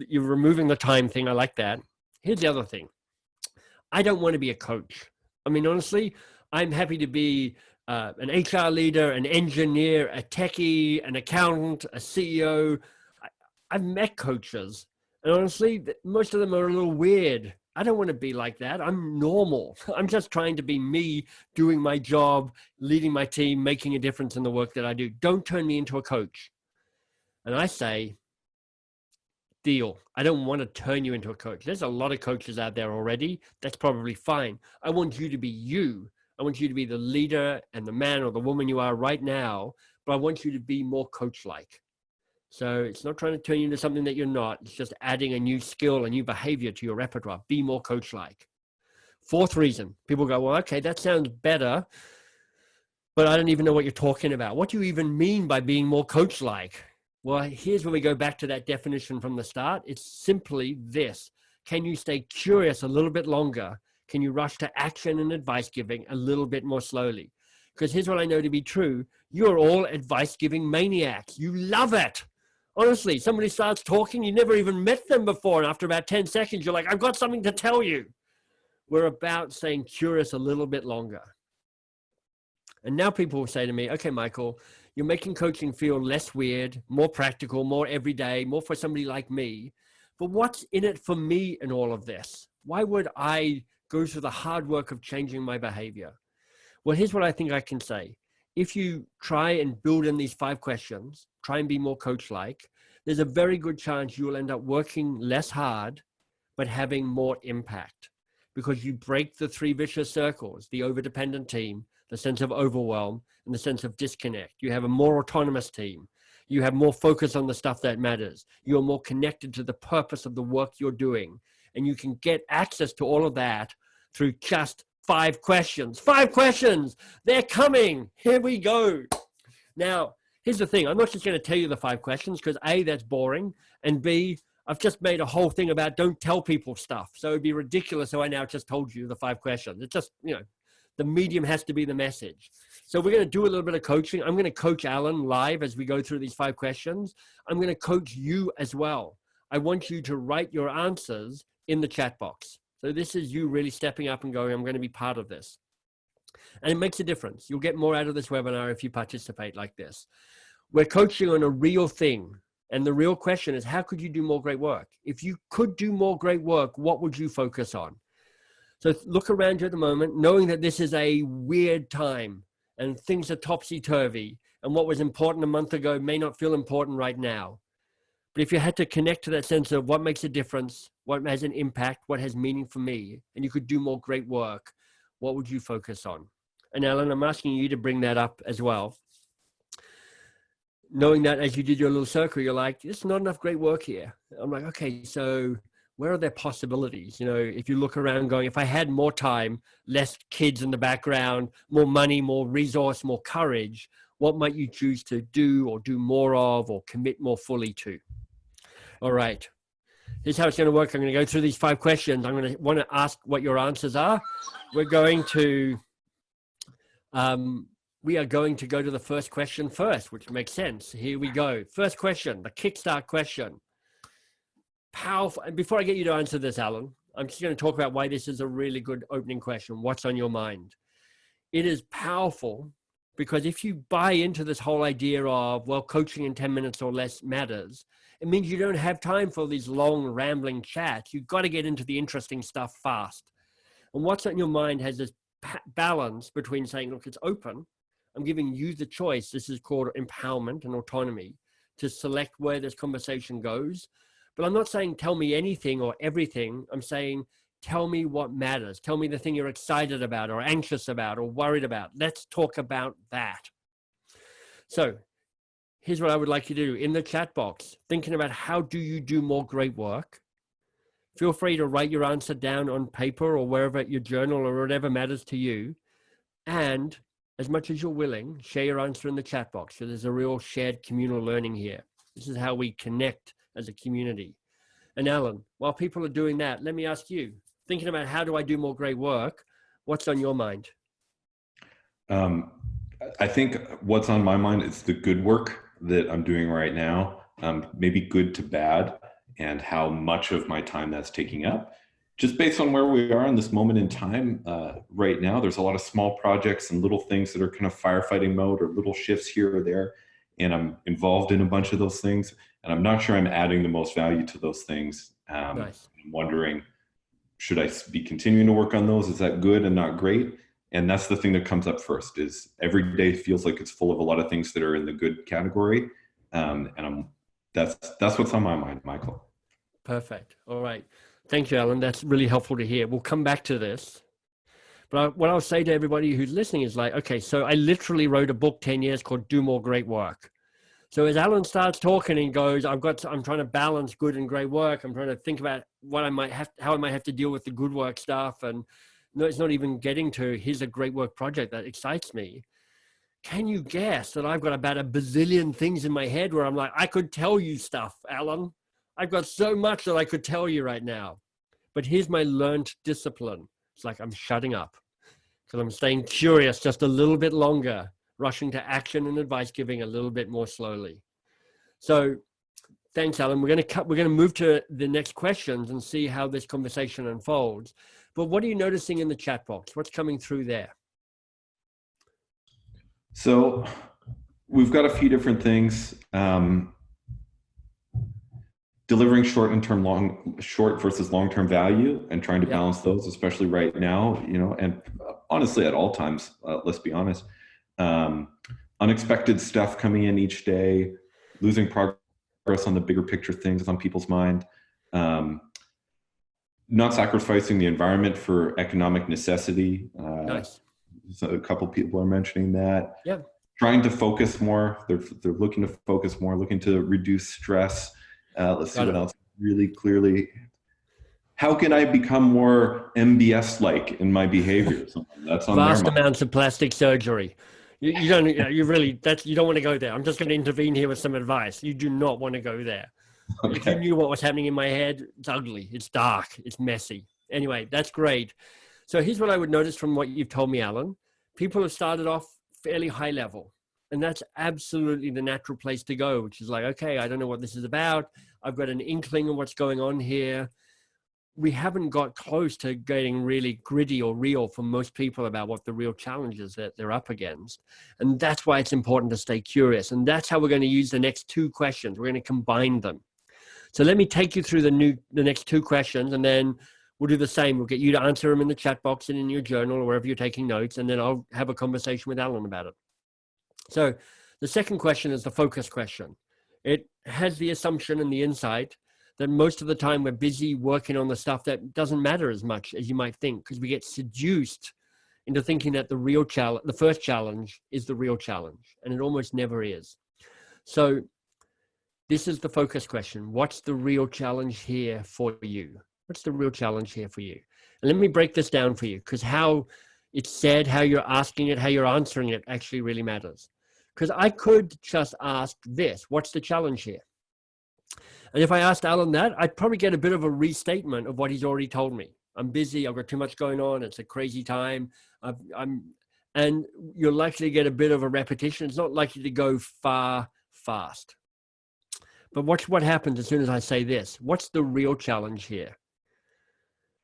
you're removing the time thing. I like that. Here's the other thing. I don't want to be a coach. I mean, honestly, I'm happy to be an HR leader, an engineer, a techie, an accountant, a CEO. I've met coaches, and honestly, most of them are a little weird. I don't want to be like that. I'm normal. I'm just trying to be me, doing my job, leading my team, making a difference in the work that I do. Don't turn me into a coach. And I say, deal. I don't want to turn you into a coach. There's a lot of coaches out there already. That's probably fine. I want you to be you. I want you to be the leader and the man or the woman you are right now, but I want you to be more coach-like. So it's not trying to turn you into something that you're not. It's just adding a new skill, a new behavior to your repertoire. Be more coach-like. Fourth reason, people go, well, okay, that sounds better, but I don't even know what you're talking about. What do you even mean by being more coach-like? Well, here's where we go back to that definition from the start. It's simply this. Can you stay curious a little bit longer? Can you rush to action and advice giving a little bit more slowly? Because here's what I know to be true. You're all advice giving maniacs. You love it. Honestly, somebody starts talking, you never even met them before. And after about 10 seconds, you're like, I've got something to tell you. We're about staying curious a little bit longer. And now people will say to me, okay, Michael, you're making coaching feel less weird, more practical, more everyday, more for somebody like me. But what's in it for me in all of this? Why would I go through the hard work of changing my behavior? Well, here's what I think I can say. If you try and build in these 5 questions, try and be more coach-like, there's a very good chance you will end up working less hard, but having more impact, because you break the 3 vicious circles, the overdependent team, the sense of overwhelm, and the sense of disconnect. You have a more autonomous team. You have more focus on the stuff that matters. You are more connected to the purpose of the work you're doing. And you can get access to all of that through just 5 questions. 5 questions. They're coming. Here we go. Now, here's the thing. I'm not just going to tell you the 5 questions because A, that's boring. And B, I've just made a whole thing about don't tell people stuff. So it'd be ridiculous. So I now just told you the 5 questions. It's just, the medium has to be the message. So we're going to do a little bit of coaching. I'm going to coach Alan live as we go through these 5 questions. I'm going to coach you as well. I want you to write your answers in the chat box. So this is you really stepping up and going, I'm going to be part of this. And it makes a difference. You'll get more out of this webinar if you participate like this. We're coaching on a real thing. And the real question is, how could you do more great work? If you could do more great work, what would you focus on? So look around you at the moment, knowing that this is a weird time and things are topsy-turvy. And what was important a month ago may not feel important right now. But if you had to connect to that sense of what makes a difference, what has an impact, what has meaning for me, and you could do more great work, what would you focus on? And Alan, I'm asking you to bring that up as well. Knowing that as you did your little circle, you're like, there's not enough great work here. I'm like, okay, so where are there possibilities? If you look around going, if I had more time, less kids in the background, more money, more resource, more courage, what might you choose to do or do more of or commit more fully to? All right. Here's how it's going to work. I'm going to go through these 5 questions. I'm going to want to ask what your answers are. We're going to, we are going to go to the first question first, which makes sense. Here we go. First question, the kickstart question. Powerful. And before I get you to answer this, Alan, I'm just going to talk about why this is a really good opening question. What's on your mind? It is powerful because if you buy into this whole idea of, well, coaching in 10 minutes or less matters, it means you don't have time for these long rambling chats. You've got to get into the interesting stuff fast. And what's on your mind has this balance between saying, look, it's open. I'm giving you the choice. This is called empowerment and autonomy to select where this conversation goes. But I'm not saying tell me anything or everything. I'm saying tell me what matters. Tell me the thing you're excited about or anxious about or worried about. Let's talk about that. So here's what I would like you to do. In the chat box, thinking about how do you do more great work? Feel free to write your answer down on paper or wherever, your journal or whatever matters to you. And as much as you're willing, share your answer in the chat box. So there's a real shared communal learning here. This is how we connect as a community. And Alan, while people are doing that, let me ask you, thinking about how do I do more great work, what's on your mind? I think what's on my mind is the good work that I'm doing right now, maybe good to bad. and how much of my time that's taking up. Just based on where we are in this moment in time right now, there's a lot of small projects and little things that are kind of firefighting mode or little shifts here or there. And I'm involved in a bunch of those things. And I'm not sure I'm adding the most value to those things. Nice. I'm wondering, should I be continuing to work on those? Is that good and not great? And that's the thing that comes up first, is every day feels like it's full of a lot of things that are in the good category. That's what's on my mind, Michael. Perfect. All right. Thank you, Alan. That's really helpful to hear. We'll come back to this. But what I'll say to everybody who's listening is like, okay, so I literally wrote a book 10 years called Do More Great Work. So as Alan starts talking and goes, I'm trying to balance good and great work. I'm trying to think about how I might have to deal with the good work stuff. And no, it's not even getting to, here's a great work project that excites me. Can you guess that I've got about a bazillion things in my head where I'm like, I could tell you stuff, Alan. I've got so much that I could tell you right now. But here's my learned discipline. It's like I'm shutting up because I'm staying curious just a little bit longer, rushing to action and advice giving a little bit more slowly. So thanks, Alan. We're going to move to the next questions and see how this conversation unfolds. But what are you noticing in the chat box? What's coming through there? So we've got a few different things. Delivering short versus long-term value and trying to balance those, especially right now, and honestly at all times, let's be honest. Unexpected stuff coming in each day, losing progress on the bigger picture things on people's mind, not sacrificing the environment for economic necessity. Nice. So a couple people are mentioning that. Yeah. Trying to focus more. They're looking to focus more, looking to reduce stress. Let's see what else really clearly. How can I become more MBS-like in my behavior? That's on vast amounts of plastic surgery. You don't want to go there. I'm just going to intervene here with some advice. You do not want to go there. Okay. If you knew what was happening in my head, it's ugly, it's dark, it's messy. Anyway, that's great. So here's what I would notice from what you've told me, Alan. People have started off fairly high level. And that's absolutely the natural place to go, which is like, okay, I don't know what this is about. I've got an inkling of what's going on here. We haven't got close to getting really gritty or real for most people about what the real challenges that they're up against. And that's why it's important to stay curious. And that's how we're going to use the next two questions. We're going to combine them. So let me take you through the next two questions, and then we'll do the same. We'll get you to answer them in the chat box and in your journal or wherever you're taking notes, and then I'll have a conversation with Alan about it. So the second question is the focus question. It has the assumption and the insight that most of the time we're busy working on the stuff that doesn't matter as much as you might think, because we get seduced into thinking that the first challenge is the real challenge, and it almost never is. So this is the focus question. What's the real challenge here for you? What's the real challenge here for you? And let me break this down for you, because how it's said, how you're asking it, how you're answering it actually really matters. Because I could just ask this, what's the challenge here? And if I asked Alan that, I'd probably get a bit of a restatement of what he's already told me. I'm busy, I've got too much going on, it's a crazy time. And you're likely to get a bit of a repetition. It's not likely to go fast. But watch what happens as soon as I say this. What's the real challenge here?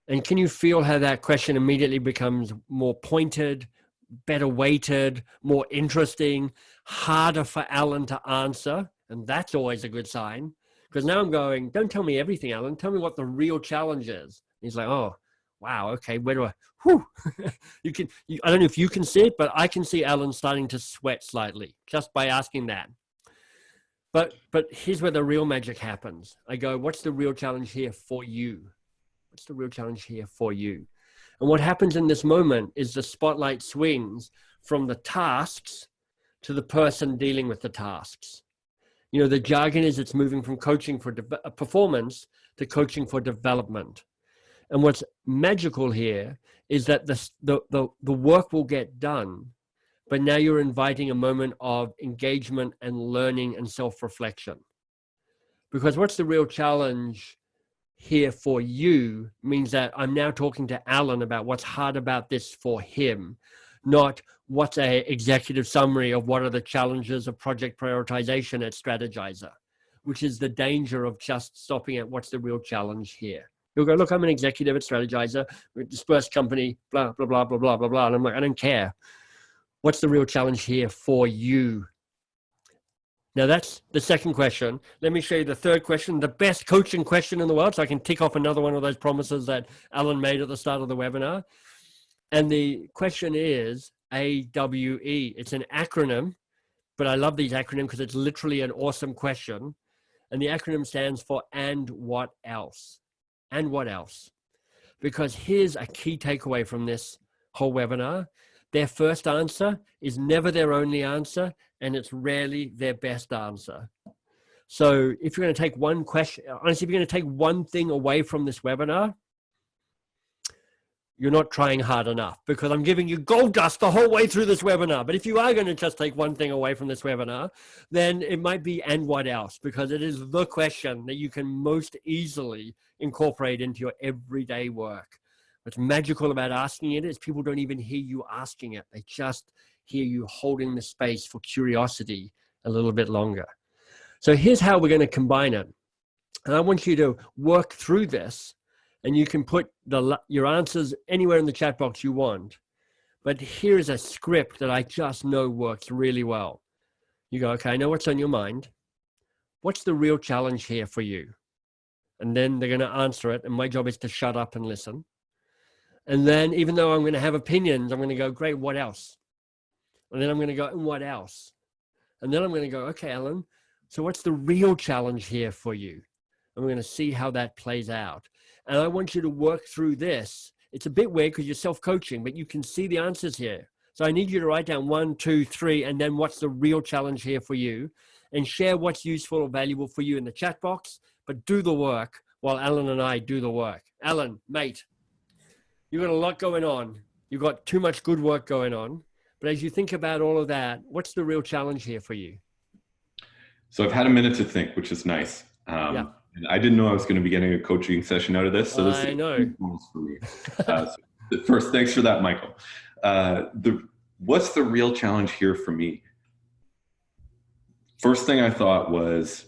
And can you feel how that question immediately becomes more pointed, better weighted, more interesting, harder for Alan to answer? And that's always a good sign. Because now I'm going, don't tell me everything, Alan. Tell me what the real challenge is. And he's like, oh, wow, okay, where do I, I don't know if you can see it, but I can see Alan starting to sweat slightly just by asking that. But here's where the real magic happens. I go, what's the real challenge here for you? What's the real challenge here for you? And what happens in this moment is the spotlight swings from the tasks to the person dealing with the tasks. You know, the jargon is it's moving from coaching for performance to coaching for development. And what's magical here is that the work will get done, but now you're inviting a moment of engagement and learning and self-reflection. Because what's the real challenge here for you means that I'm now talking to Alan about what's hard about this for him, not what's a executive summary of what are the challenges of project prioritization at Strategyzer. which is the danger of just stopping at what's the real challenge here. You'll go, look, I'm an executive at Strategizer, dispersed company, blah, blah, blah, blah, blah, blah, blah. And I'm like, I don't care. What's the real challenge here for you? Now that's the second question. Let me show you the third question, the best coaching question in the world. So I can tick off another one of those promises that Alan made at the start of the webinar. And the question is AWE. It's an acronym, but I love these acronyms because it's literally an awesome question. And the acronym stands for and what else? And what else? Because here's a key takeaway from this whole webinar. Their first answer is never their only answer, and it's rarely their best answer. So if you're going to take one question, honestly, if you're going to take one thing away from this webinar, you're not trying hard enough, because I'm giving you gold dust the whole way through this webinar. But if you are going to just take one thing away from this webinar, then it might be and what else, because it is the question that you can most easily incorporate into your everyday work. What's magical about asking it is people don't even hear you asking it. They just hear you holding the space for curiosity a little bit longer. So here's how we're going to combine it. And I want you to work through this, and you can put your answers anywhere in the chat box you want. But here's a script that I just know works really well. You go, okay, I know what's on your mind. What's the real challenge here for you? And then they're going to answer it. And my job is to shut up and listen. And then even though I'm going to have opinions, I'm going to go, great, what else? And then I'm going to go, and what else? And then I'm going to go, okay, Alan, so what's the real challenge here for you? And we're going to see how that plays out. And I want you to work through this. It's a bit weird because you're self-coaching, but you can see the answers here. So I need you to write down 1, 2, 3, and then what's the real challenge here for you, and share what's useful or valuable for you in the chat box, but do the work while Alan and I do the work. Alan, mate, you've got a lot going on. You've got too much good work going on. But as you think about all of that, what's the real challenge here for you? So I've had a minute to think, which is nice. Yeah. And I didn't know I was going to be getting a coaching session out of this. So this I know. For me. So first, thanks for that, Michael. What's the real challenge here for me? First thing I thought was,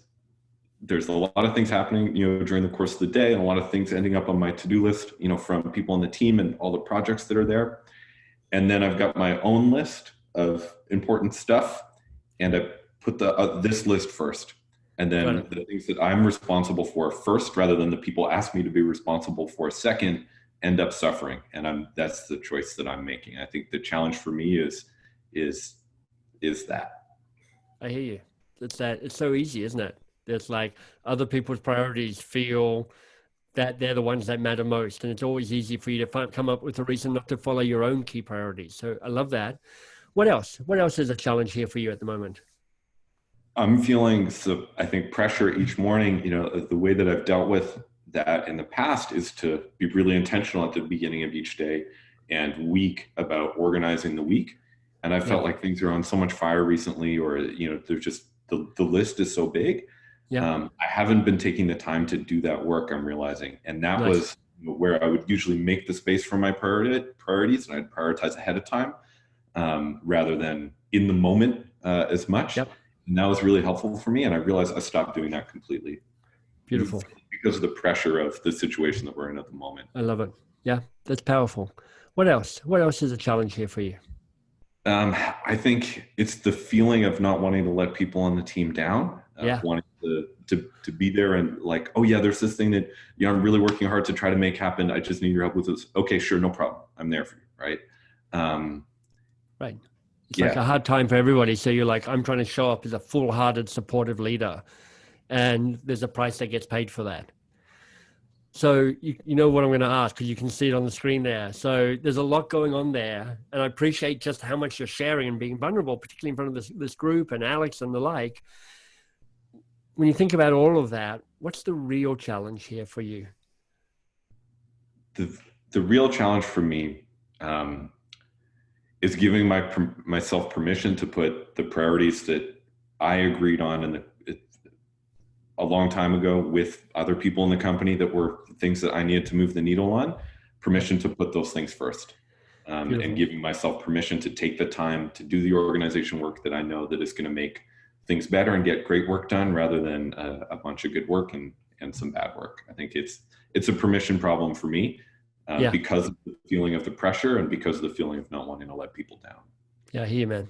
there's a lot of things happening, during the course of the day, and a lot of things ending up on my to-do list, from people on the team and all the projects that are there. And then I've got my own list of important stuff, and I put this list first. And then the things that I'm responsible for first, rather than the people ask me to be responsible for second, end up suffering. And that's the choice that I'm making. I think the challenge for me is that. I hear you. It's so easy, isn't it? It's like other people's priorities feel that they're the ones that matter most. And it's always easy for you to come up with a reason not to follow your own key priorities. So I love that. What else? What else is a challenge here for you at the moment? I'm feeling, I think, pressure each morning. The way that I've dealt with that in the past is to be really intentional at the beginning of each day and week about organizing the week. And I felt like things are on so much fire recently, or, there's just, the list is so big. I haven't been taking the time to do that work, I'm realizing. And that was where I would usually make the space for my priorities, and I'd prioritize ahead of time rather than in the moment as much. Yep. And that was really helpful for me. And I realized I stopped doing that completely. Beautiful. Because of the pressure of the situation that we're in at the moment. I love it. Yeah, that's powerful. What else? What else is a challenge here for you? I think it's the feeling of not wanting to let people on the team down. Wanting to be there and like, oh yeah, there's this thing that I'm really working hard to try to make happen. I just need your help with this. Okay, sure, no problem. I'm there for you, right? Right. It's like a hard time for everybody. So you're like, I'm trying to show up as a full-hearted, supportive leader, and there's a price that gets paid for that. So you know what I'm going to ask, because you can see it on the screen there. So there's a lot going on there, and I appreciate just how much you're sharing and being vulnerable, particularly in front of this group and Alex and the like. When you think about all of that, what's the real challenge here for you? The real challenge for me is giving myself permission to put the priorities that I agreed on a long time ago with other people in the company that were things that I needed to move the needle on, permission to put those things first, and giving myself permission to take the time to do the organization work that I know that is going to make things better and get great work done rather than a bunch of good work and some bad work. I think it's a permission problem for me because of the feeling of the pressure and because of the feeling of not wanting to let people down. Yeah, I hear you, man.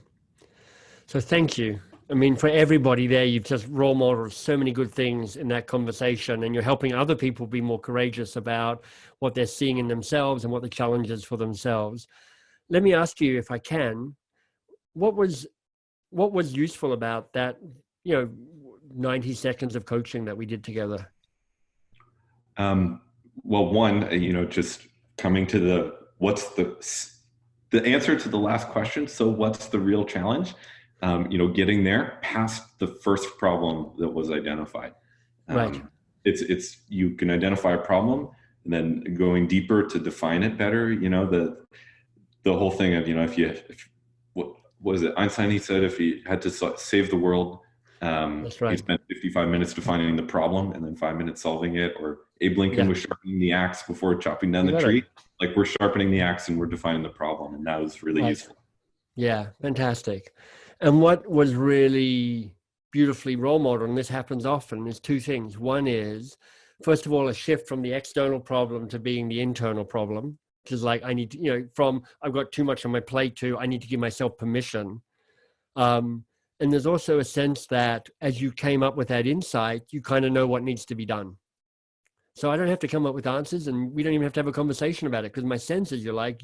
So thank you. I mean, for everybody there, you've just role modeled so many good things in that conversation, and you're helping other people be more courageous about what they're seeing in themselves and what the challenge is for themselves. Let me ask you, if I can, what was useful about that, 90 seconds of coaching that we did together? Well, one, just coming to what's the answer to the last question. So what's the real challenge? Getting there past the first problem that was identified. Right. It's you can identify a problem and then going deeper to define it better. The whole thing of, what was it? Einstein, he said, if he had to save the world, That's right. he spent 55 minutes defining the problem and then 5 minutes solving it. Or Abe Lincoln was sharpening the axe before chopping down the tree. Like, we're sharpening the axe and we're defining the problem. And that was really useful. Yeah, fantastic. And what was really beautifully role modeled, and this happens often, is two things. One is, first of all, a shift from the external problem to being the internal problem, which is like, I need to, from I've got too much on my plate to I need to give myself permission. And there's also a sense that as you came up with that insight, you kind of know what needs to be done. So I don't have to come up with answers, and we don't even have to have a conversation about it, because my sense is you're like,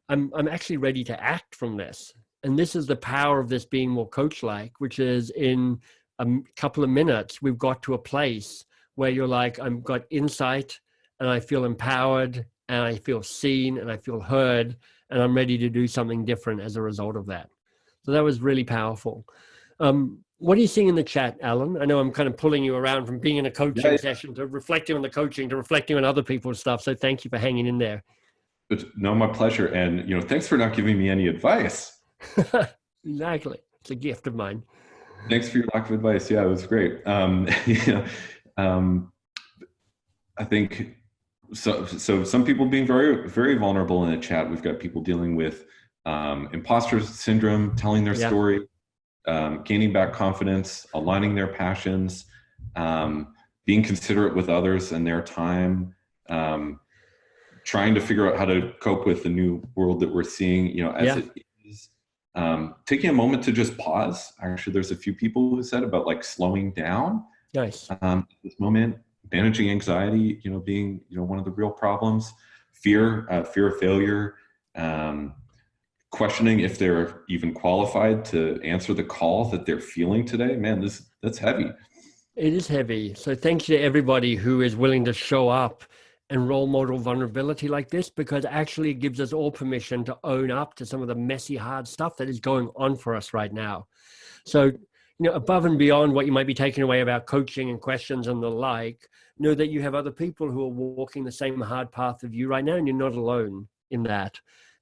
I'm actually ready to act from this. And this is the power of this being more coach-like, which is in a couple of minutes, we've got to a place where you're like, I've got insight and I feel empowered and I feel seen and I feel heard, and I'm ready to do something different as a result of that. So that was really powerful. What are you seeing in the chat, Alan? I know I'm kind of pulling you around from being in a coaching session to reflecting on the coaching to reflecting on other people's stuff. So thank you for hanging in there. No, my pleasure. And, thanks for not giving me any advice. Exactly. It's a gift of mine. Thanks for your lack of advice. Yeah, it was great. I think so some people being very, very vulnerable in the chat. We've got people dealing with imposter syndrome, telling their story, gaining back confidence, aligning their passions, being considerate with others and their time, trying to figure out how to cope with the new world that we're seeing, as it is. Taking a moment to just pause. Actually, there's a few people who said about like slowing down. Nice. This moment, managing anxiety, being, one of the real problems, fear of failure, questioning if they're even qualified to answer the call that they're feeling today. Man, that's heavy. It is heavy. So thank you to everybody who is willing to show up and role model vulnerability like this, because actually it gives us all permission to own up to some of the messy, hard stuff that is going on for us right now. So, above and beyond what you might be taking away about coaching and questions and the like, know that you have other people who are walking the same hard path of you right now, and you're not alone in that.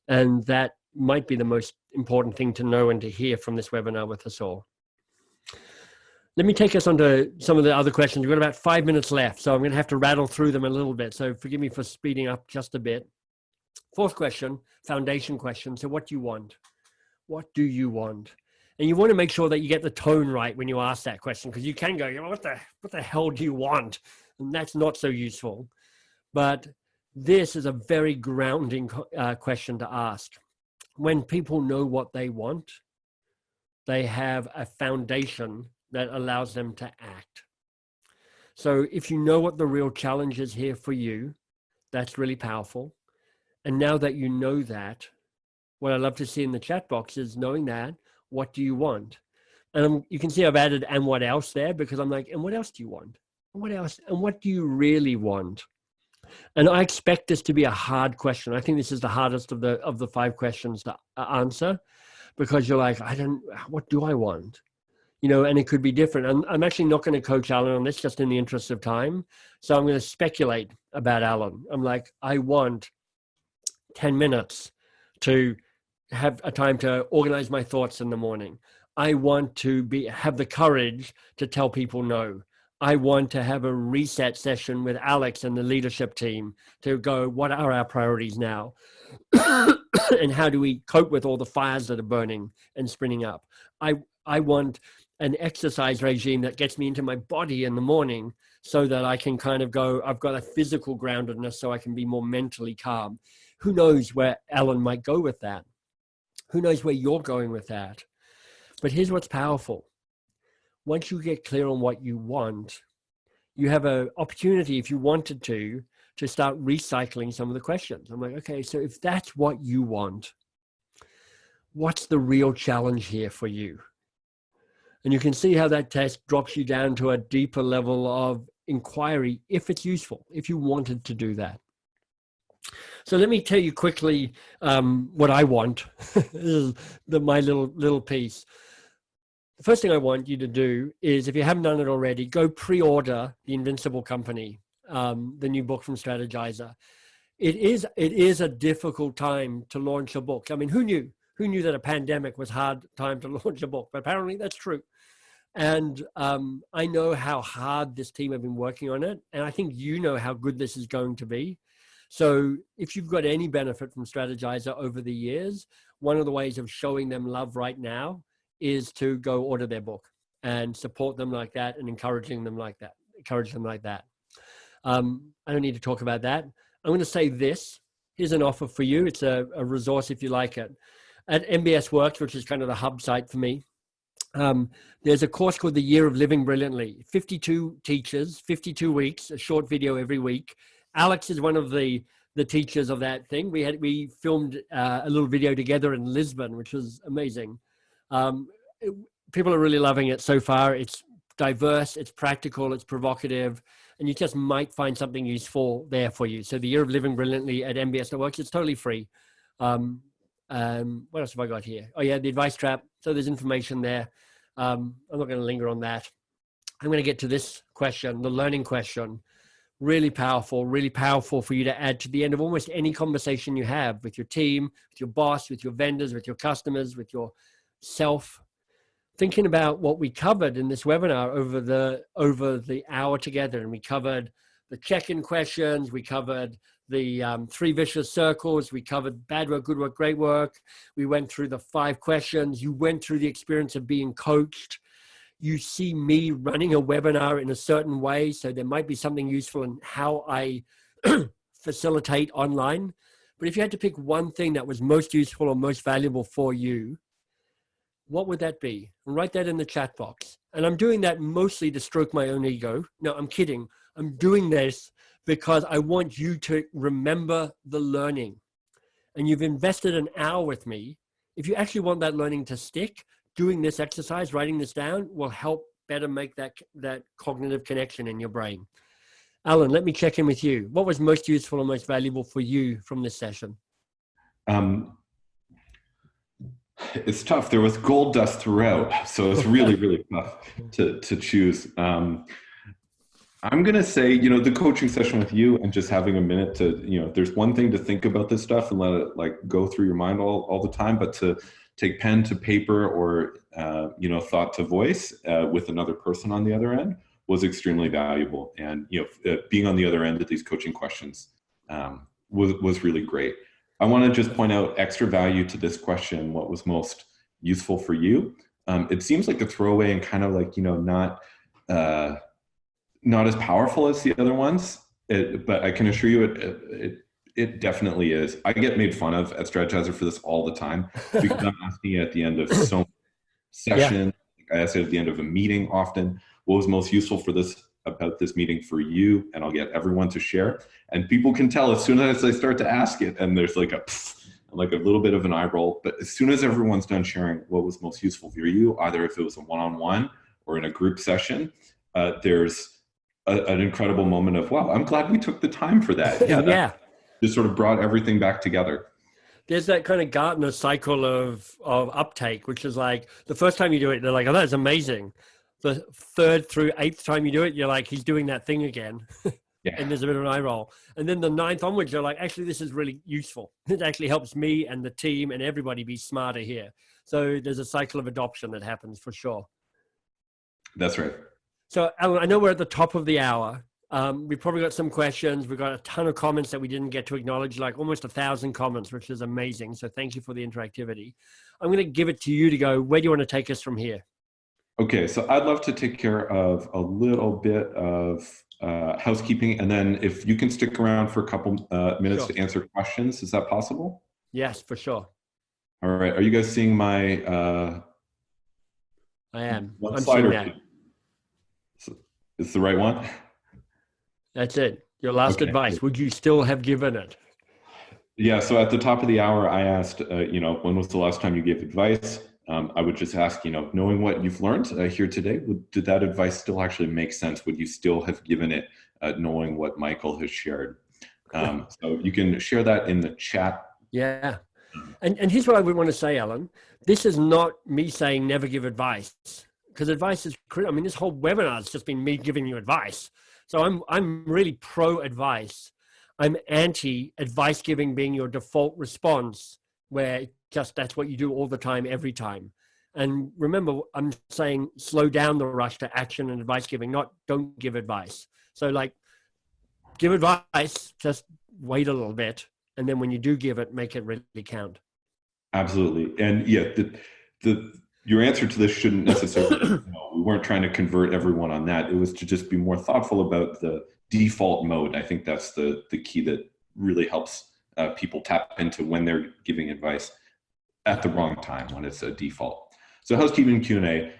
And that might be the most important thing to know and to hear from this webinar with us all. Let me take us on to some of the other questions. We've got about 5 minutes left, so I'm going to have to rattle through them a little bit. So forgive me for speeding up just a bit. Fourth question, foundation question. So what do you want? What do you want? And you want to make sure that you get the tone right when you ask that question, because you can go, what the hell do you want? And that's not so useful. But this is a very grounding question to ask. When people know what they want, they have a foundation that allows them to act. So if you know what the real challenge is here for you, that's really powerful. And now that you know that, what I love to see in the chat box is knowing that, what do you want? And you can see I've added "and what else" there, because I'm like, and what else do you want? And what else? And what do you really want? And I expect this to be a hard question. I think this is the hardest of the 5 questions to answer, because you're like, what do I want? And it could be different. I'm actually not going to coach Alan on this, just in the interest of time. So I'm going to speculate about Alan. I'm like, I want 10 minutes to have a time to organize my thoughts in the morning. I want to have the courage to tell people no. I want to have a reset session with Alex and the leadership team to go, what are our priorities now? And how do we cope with all the fires that are burning and spinning up? I want an exercise regime that gets me into my body in the morning so that I can kind of go, I've got a physical groundedness so I can be more mentally calm. Who knows where Alan might go with that? Who knows where you're going with that? But here's what's powerful. Once you get clear on what you want, you have an opportunity, if you wanted to start recycling some of the questions. I'm like, okay, so if that's what you want, what's the real challenge here for you? And you can see how that test drops you down to a deeper level of inquiry if it's useful, if you wanted to do that. So let me tell you quickly what I want. This is my little piece. The first thing I want you to do is, if you haven't done it already, go pre-order The Invincible Company, the new book from Strategyzer. It is a difficult time to launch a book. I mean, who knew? Who knew that a pandemic was a hard time to launch a book? But apparently that's true. And I know how hard this team have been working on it. And I think you know how good this is going to be. So if you've got any benefit from Strategyzer over the years, one of the ways of showing them love right now is to go order their book and support them like that and encourage them like that. I don't need to talk about that. I'm going to say this. Here's an offer for you. It's a resource if you like it. At MBS Works, which is kind of the hub site for me, there's a course called The Year of Living Brilliantly. 52 teachers, 52 weeks, a short video every week. Alex is one of the teachers of that thing. We filmed a little video together in Lisbon, which was amazing. People are really loving it so far. It's diverse, it's practical, it's provocative, and you just might find something useful there for you. So The Year of Living Brilliantly at MBS.Works, it's totally free. What else have I got here? Oh yeah, the advice trap. So there's information there. I'm not going to linger on that. I'm going to get to this question, the learning question. Really powerful for you to add to the end of almost any conversation you have with your team, with your boss, with your vendors, with your customers, with yourself. Thinking about what we covered in this webinar over the hour together, and we covered the check-in questions, we covered the 3 vicious circles, we covered bad work, good work, great work. We went through the 5 questions. You went through the experience of being coached. You see me running a webinar in a certain way, so there might be something useful in how I facilitate online. But if you had to pick one thing that was most useful or most valuable for you, what would that be? And write that in the chat box. And I'm doing that mostly to stroke my own ego. No, I'm kidding. I'm doing this because I want you to remember the learning. And you've invested an hour with me. If you actually want that learning to stick, doing this exercise, writing this down, will help better make that cognitive connection in your brain. Alan, let me check in with you. What was most useful and most valuable for you from this session? It's tough. There was gold dust throughout, so it's really, really tough to choose. I'm going to say, the coaching session with you and just having a minute to, there's one thing to think about this stuff and let it go through your mind all the time, but to take pen to paper or, thought to voice with another person on the other end was extremely valuable. And, being on the other end of these coaching questions was really great. I want to just point out extra value to this question. What was most useful for you? It seems like a throwaway and kind of like, not as powerful as the other ones, but I can assure you it definitely is. I get made fun of at Strategyzer for this all the time because I'm asking at the end of so many sessions. Yeah. I ask it at the end of a meeting often. What was most useful about this meeting for you? And I'll get everyone to share. And people can tell as soon as I start to ask it, and there's like a little bit of an eye roll. But as soon as everyone's done sharing what was most useful for you, either if it was a one-on-one or in a group session, there's an incredible moment of, wow, I'm glad we took the time for that. Yeah. Just sort of brought everything back together. There's that kind of Gartner cycle of uptake, which is like the first time you do it, they're like, oh, that's amazing. The 3rd through 8th time you do it, you're like, he's doing that thing again. Yeah. And there's a bit of an eye roll. And then the 9th onwards, you're like, actually, this is really useful. It actually helps me and the team and everybody be smarter here. So there's a cycle of adoption that happens for sure. That's right. So Alan, I know we're at the top of the hour. We've probably got some questions. We've got a ton of comments that we didn't get to acknowledge, like almost 1,000 comments, which is amazing. So thank you for the interactivity. I'm going to give it to you to go. Where do you want to take us from here? Okay, so I'd love to take care of a little bit of housekeeping, and then if you can stick around for a couple minutes Sure. to answer questions, is that possible? Yes, for sure. All right. Are you guys seeing my I am. one I'm slide seeing or that. it's the right one? That's it. Your last Okay. advice. Would you still have given it? Yeah. So at the top of the hour, I asked, when was the last time you gave advice? I would just ask, knowing what you've learned here today, did that advice still actually make sense? Would you still have given it knowing what Michael has shared? So you can share that in the chat. Yeah. And here's what I would want to say, Alan. This is not me saying never give advice, because advice is critical. I mean, this whole webinar has just been me giving you advice. So I'm really pro advice. I'm anti advice giving being your default response, where just that's what you do all the time, every time. And remember, I'm saying slow down the rush to action and advice giving, not don't give advice. So like, give advice, just wait a little bit. And then when you do give it, make it really count. Absolutely. And yeah, your answer to this shouldn't necessarily, we weren't trying to convert everyone on that. It was to just be more thoughtful about the default mode. I think that's the key that really helps people tap into when they're giving advice at the wrong time, when it's a default. So housekeeping Q&A,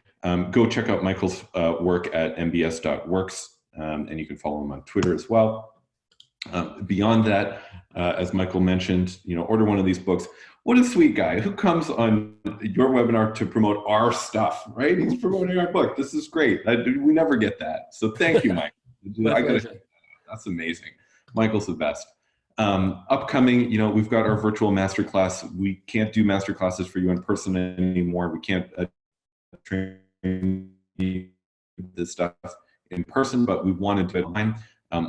go check out Michael's work at mbs.works, and you can follow him on Twitter as well. Beyond that, as Michael mentioned, order one of these books. What a sweet guy who comes on your webinar to promote our stuff, right? He's promoting our book. This is great. We never get that. So thank you, Mike. That's amazing. Michael's the best. Upcoming, we've got our virtual masterclass. We can't do masterclasses for you in person anymore. We can't train this stuff in person, but we wanted to online.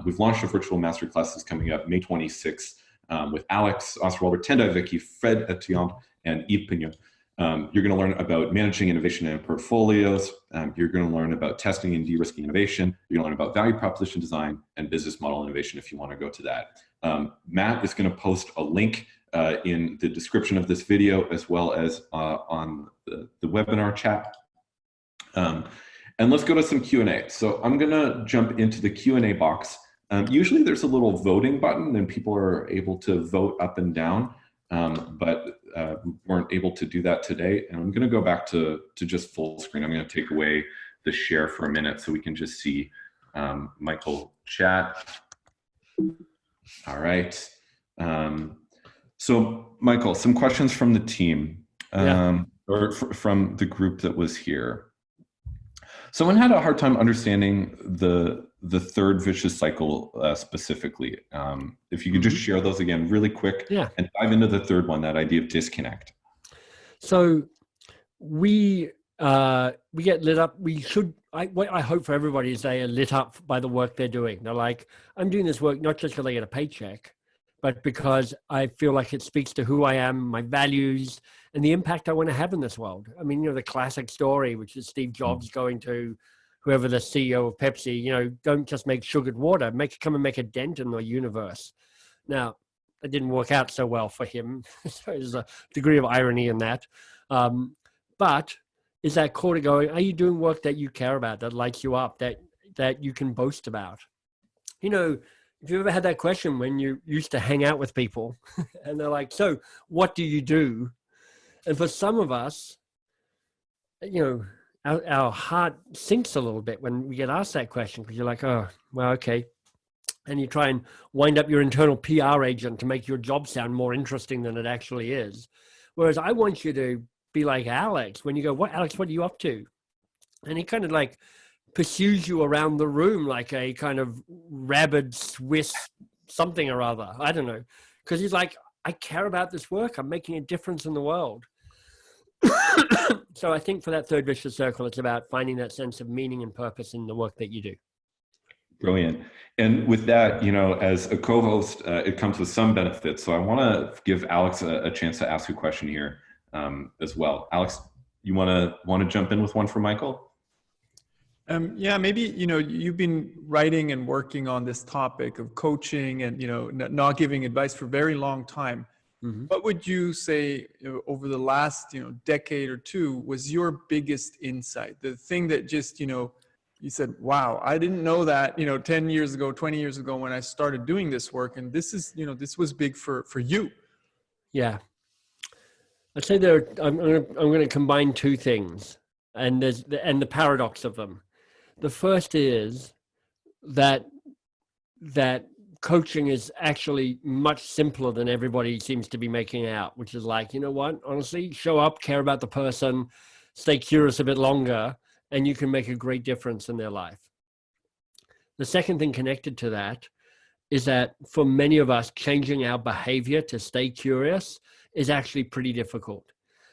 We've launched a virtual masterclasses coming up May 26th with Alex Osterwalder, Tendai Vicky, Fred Etienne, and Yves Pignon. You're going to learn about managing innovation in portfolios. You're going to learn about testing and de-risking innovation. You're going to learn about value proposition design and business model innovation if you want to go to that. Matt is going to post a link in the description of this video as well as on the webinar chat. And let's go to some Q&A. So I'm going to jump into the Q&A box. Usually there's a little voting button and people are able to vote up and down, but we weren't able to do that today. And I'm going to go back to just full screen. I'm going to take away the share for a minute so we can just see Michael chat. All right. So Michael, some questions from the team or from the group that was here. Someone had a hard time understanding the third vicious cycle specifically. If you could just share those again really quick and dive into the third one, that idea of disconnect. So we get lit up. What I hope for everybody is they are lit up by the work they're doing. They're like, I'm doing this work not just because I get a paycheck, but because I feel like it speaks to who I am, my values, and the impact I want to have in this world. I mean, the classic story, which is Steve Jobs going to whoever the CEO of Pepsi, don't just make sugared water, come and make a dent in the universe. Now, it didn't work out so well for him. So there's a degree of irony in that. But is that core to going, are you doing work that you care about, that lights you up, that you can boast about? If you ever had that question when you used to hang out with people and they're like, so what do you do? And for some of us, our heart sinks a little bit when we get asked that question, because you're like, oh, well, okay. And you try and wind up your internal PR agent to make your job sound more interesting than it actually is. Whereas I want you to be like Alex. When you go, Alex, what are you up to? And he kind of like pursues you around the room like a kind of rabid Swiss something or other. I don't know. Because he's like, I care about this work. I'm making a difference in the world. So I think for that third vicious circle, it's about finding that sense of meaning and purpose in the work that you do. Brilliant. And with that, as a co-host, it comes with some benefits. So I want to give Alex a chance to ask a question here as well. Alex, you want to jump in with one for Michael? Yeah, maybe, you've been writing and working on this topic of coaching and, not giving advice for a very long time. What would you say, over the last, decade or two was your biggest insight? The thing that just, you said, wow, I didn't know that, 10 years ago, 20 years ago when I started doing this work. And this is, this was big for you. Yeah. I'd say I'm going to combine two things, and the paradox of them. The first is that coaching is actually much simpler than everybody seems to be making out, which is like, you know what, honestly, show up, care about the person, stay curious a bit longer, and you can make a great difference in their life. The second thing connected to that is that for many of us, changing our behavior to stay curious is actually pretty difficult.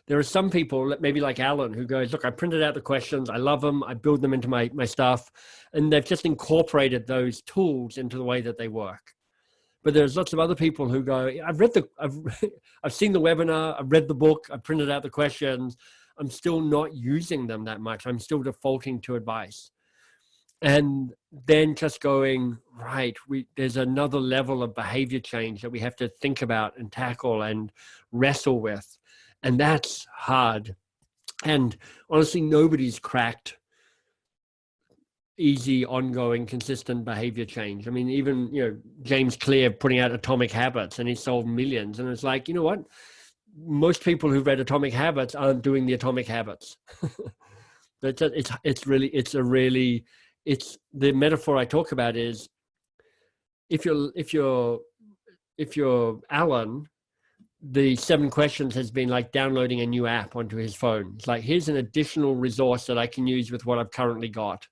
There are some people, maybe like Alan, who goes, look, I printed out the questions, I love them, I build them into my stuff, and they've just incorporated those tools into the way that they work. But there's lots of other people who go, I've seen the webinar, I've read the book, I printed out the questions, I'm still not using them that much, I'm still defaulting to advice. And then just going, right, there's another level of behavior change that we have to think about and tackle and wrestle with. And that's hard. And honestly, nobody's cracked easy, ongoing, consistent behavior change. I mean, even, James Clear putting out Atomic Habits, and he sold millions. And it's like, you know what? Most people who've read Atomic Habits aren't doing the Atomic Habits. It's the metaphor I talk about is if you're Alan, the 7 questions has been like downloading a new app onto his phone. It's like, here's an additional resource that I can use with what I've currently got.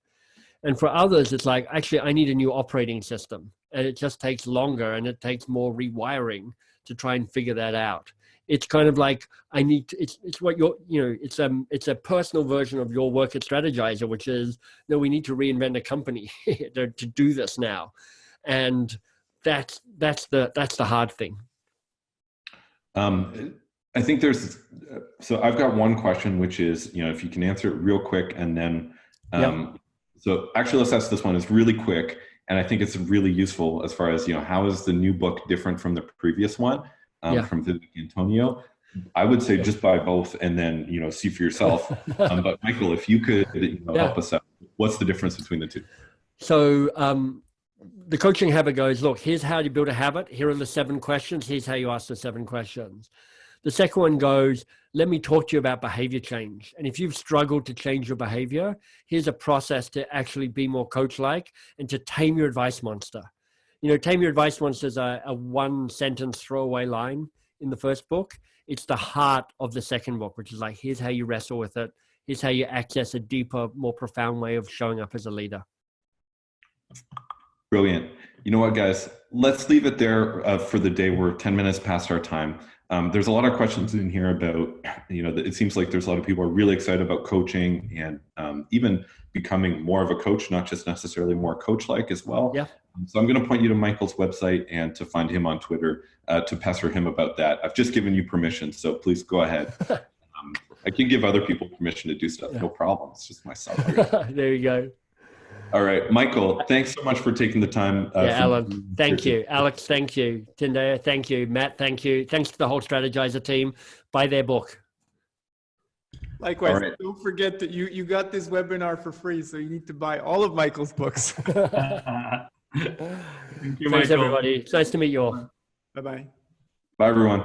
And for others, it's like, actually, I need a new operating system. And it just takes longer and it takes more rewiring to try and figure that out. It's kind of like, it's what it's a personal version of your work at Strategizer, which is, no, we need to reinvent a company to do this now. And that's the hard thing. I think so I've got one question, which is, if you can answer it real quick, and then, so actually let's ask this one. It's really quick. And I think it's really useful as far as, how is the new book different from the previous one, from Vivek Antonio? I would say just buy both and then, see for yourself. But Michael, if you could help us out, what's the difference between the two? So, the coaching habit goes, look, here's how you build a habit. Here are the 7 questions. Here's how you ask the 7 questions. The second one goes, let me talk to you about behavior change. And if you've struggled to change your behavior, here's a process to actually be more coach-like and to tame your advice monster. Tame your advice monster is a 1-sentence throwaway line in the first book. It's the heart of the second book, which is like, here's how you wrestle with it. Here's how you access a deeper, more profound way of showing up as a leader. Brilliant. You know what, guys? Let's leave it there for the day. We're 10 minutes past our time. There's a lot of questions in here about, it seems like there's a lot of people who are really excited about coaching and even becoming more of a coach, not just necessarily more coach-like as well. Yeah. So I'm going to point you to Michael's website and to find him on Twitter to pester him about that. I've just given you permission, so please go ahead. I can give other people permission to do stuff. No problem. It's just myself. There you go. All right, Michael, thanks so much for taking the time. Alan, thank you. Alex, thank you. Tindaya, thank you. Matt, thank you. Thanks to the whole Strategyzer team. Buy their book. Likewise, Don't forget that you got this webinar for free, so you need to buy all of Michael's books. Thank you, Thanks, everybody. It's nice to meet you all. Bye-bye. Bye, everyone.